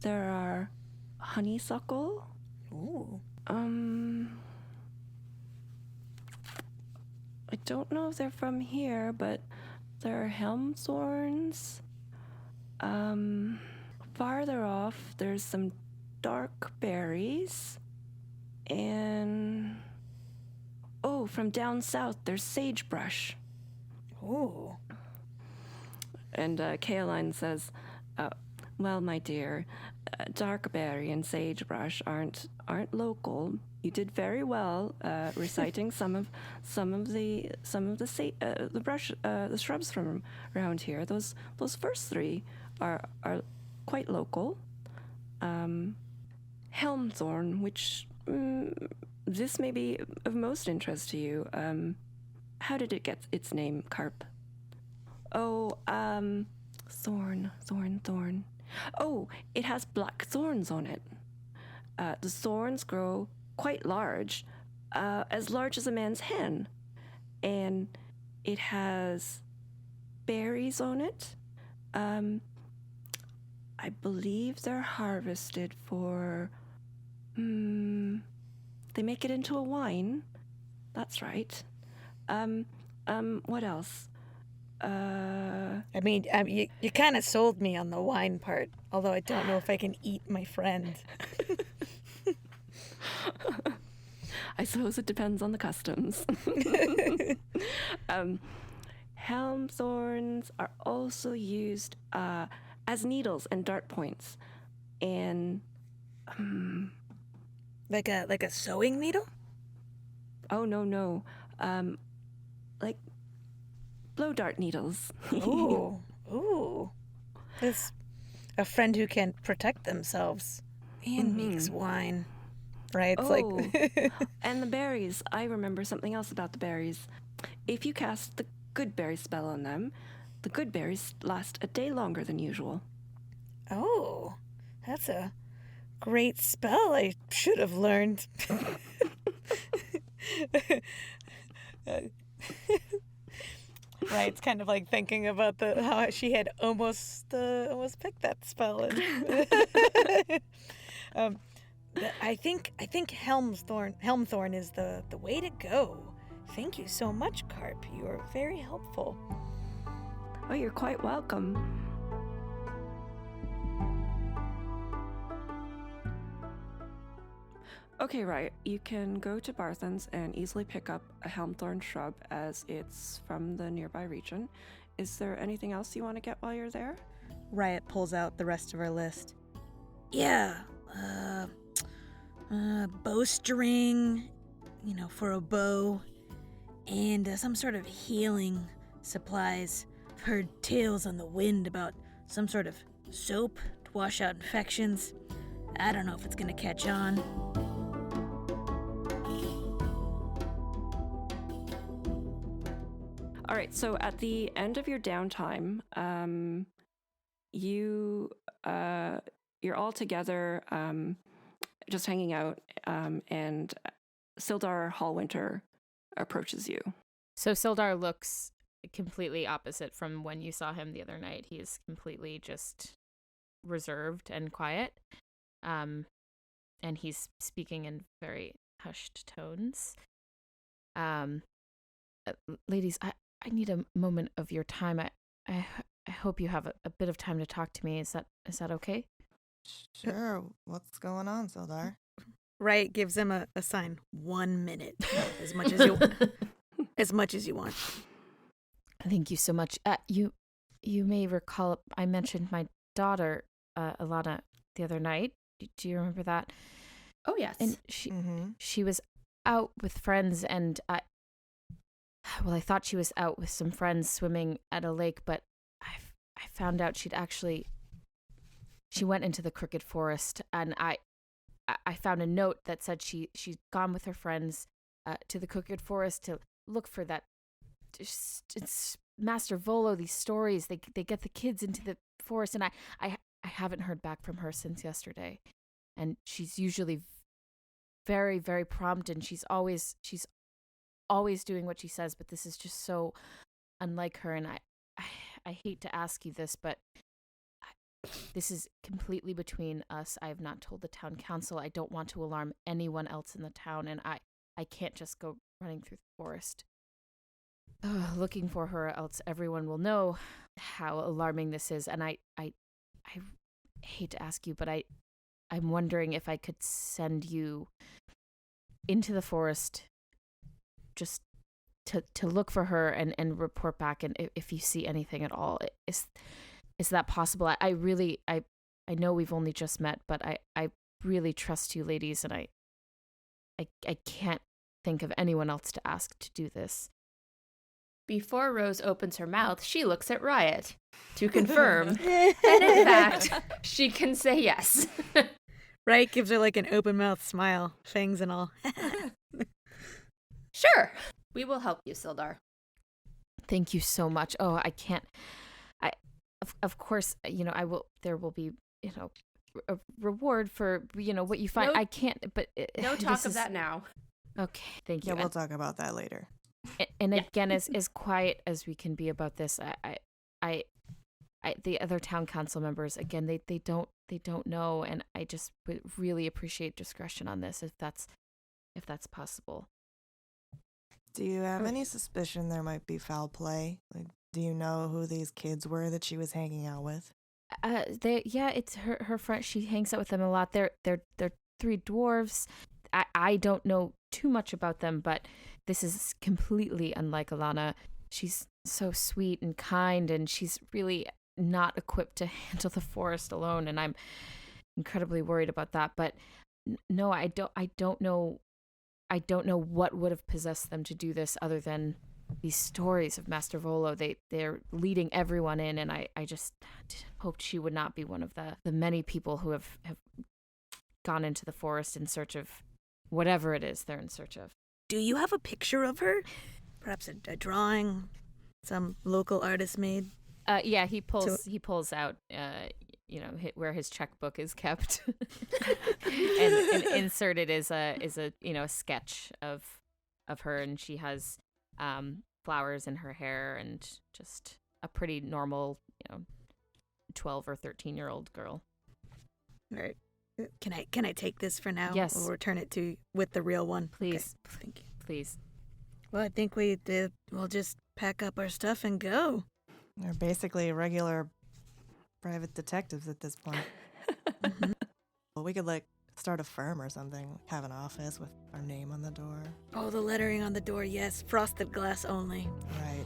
There are honeysuckle. Ooh. I don't know if they're from here, but there are helm thorns. Farther off, there's some dark berries. And from down south, there's sagebrush. Ooh. And Caroline says, "Well, my dear, darkberry and sagebrush aren't local. You did very well reciting some of the shrubs from around here. Those first three are quite local. Helmthorn, which this may be of most interest to you. How did it get its name, Carp?" Thorn. Oh, it has black thorns on it. The thorns grow quite large, as large as a man's hand. And it has berries on it. I believe they're harvested for... they make it into a wine. That's right. What else? I mean, you kind of sold me on the wine part, although I don't know if I can eat my friend. I suppose it depends on the customs. Helm thorns are also used as needles and dart points, and Like a sewing needle? oh no, like blow dart needles. Ooh. It's a friend who can protect themselves and makes wine. Right? It's like... And the berries. I remember something else about the berries. If you cast the good berry spell on them, the good berries last a day longer than usual. Oh, that's a great spell I should have learned. Right, it's kind of like thinking about how she had almost picked that spell. I think Helmthorn is the way to go. Thank you so much, Carp. You are very helpful. Oh, you're quite welcome. Okay, right. You can go to Barthen's and easily pick up a helmthorn shrub as it's from the nearby region. Is there anything else you want to get while you're there? Riot pulls out the rest of her list. Yeah, bowstring, for a bow, and some sort of healing supplies. I've heard tales on the wind about some sort of soap to wash out infections. I don't know if it's gonna catch on. All right, so at the end of your downtime, you're all together, just hanging out, and Sildar Hallwinter approaches you. So Sildar looks completely opposite from when you saw him the other night. He's completely just reserved and quiet. And he's speaking in very hushed tones. Ladies, I need a moment of your time. I hope you have a bit of time to talk to me. Is that okay? Sure. What's going on, Sildar? Riot gives him a sign. 1 minute. As much as you as much as you want. Thank you so much. You may recall I mentioned my daughter, Alana, the other night. Do you remember that? Oh, yes. And she was out with friends, and I thought she was out with some friends swimming at a lake, but I found out she went into the Crooked Forest, and I found a note that said she'd gone with her friends to the Crooked Forest to look for that. It's Master Volo, these stories, they get the kids into the forest, and I haven't heard back from her since yesterday. And she's usually very, very prompt, and she's always doing what she says, but this is just so unlike her. And I hate to ask you this, but this is completely between us. I have not told the town council. I don't want to alarm anyone else in the town, and I can't just go running through the forest looking for her, else everyone will know how alarming this is. And I hate to ask you, but I'm wondering if I could send you into the forest just to look for her and report back, and if you see anything at all. Is that possible? I know we've only just met, but I really trust you ladies, and I can't think of anyone else to ask to do this. Before Rose opens her mouth, she looks at Riot to confirm. And in fact, she can say yes. Riot gives her like an open mouth smile, fangs and all. Sure. We will help you, Sildar. Thank you so much. Oh, I can't. Of course, I will. There will be, a reward for, what you find. I can't. But no talk of that now. Okay, thank you. Yeah, we'll talk about that later. And again, as quiet as we can be about this, I the other town council members, again, they don't know, and I just would really appreciate discretion on this if that's possible. Do you have any suspicion there might be foul play? Like, do you know who these kids were that she was hanging out with? It's her friend. She hangs out with them a lot. They're 3 dwarves. I don't know too much about them, but this is completely unlike Alana. She's so sweet and kind, and she's really not equipped to handle the forest alone, and I'm incredibly worried about that. But no, I don't know what would have possessed them to do this other than these stories of Master Volo. They're leading everyone in, and I just hoped she would not be one of the many people who have gone into the forest in search of whatever it is they're in search of. Do you have a picture of her? Perhaps a drawing some local artist made? Yeah, he pulls out where his checkbook is kept, and inserted is a sketch of her, and she has flowers in her hair and just a pretty normal 12 or 13-year-old girl. All right. Can I take this for now? Yes. We'll return it with the real one. Please. Okay. Thank you. Please. Well, I think we'll just pack up our stuff and go. They're basically regular private detectives at this point. Mm-hmm. Well, we could start a firm or something. Have an office with our name on the door. Oh, the lettering on the door, yes. Frosted glass only.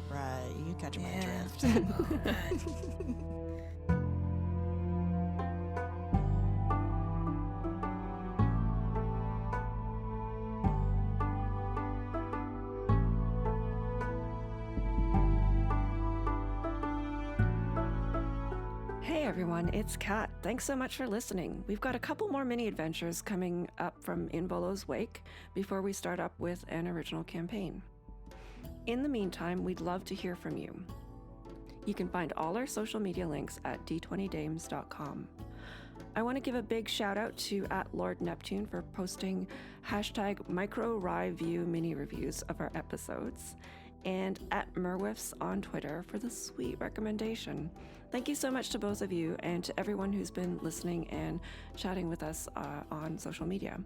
Right. You catch my Yeah. drift. Oh, God. Hey everyone, it's Kat. Thanks so much for listening. We've got a couple more mini adventures coming up from In Volo's wake before we start up with an original campaign. In the meantime, we'd love to hear from you. You can find all our social media links at d20dames.com. I want to give a big shout out to @LordNeptune for posting #MicroRyView mini reviews of our episodes, and @Merwifs on Twitter for the sweet recommendation. Thank you so much to both of you and to everyone who's been listening and chatting with us on social media.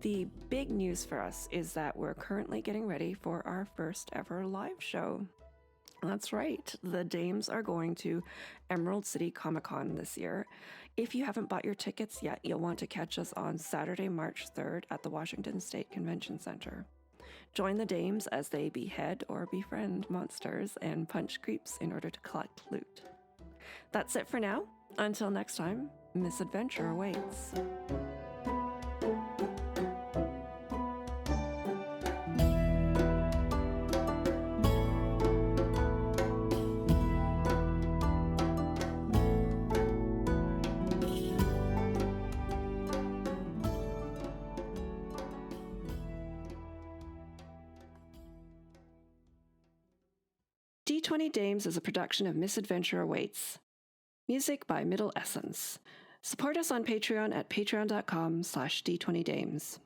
The big news for us is that we're currently getting ready for our first ever live show. That's right. The Dames are going to Emerald City Comic-Con this year. If you haven't bought your tickets yet, you'll want to catch us on Saturday, March 3rd at the Washington State Convention Center. Join the Dames as they behead or befriend monsters and punch creeps in order to collect loot. That's it for now. Until next time, Misadventure awaits. D20 Dames is a production of Misadventure Awaits. Music by Middle Essence. Support us on Patreon at patreon.com/D20Dames.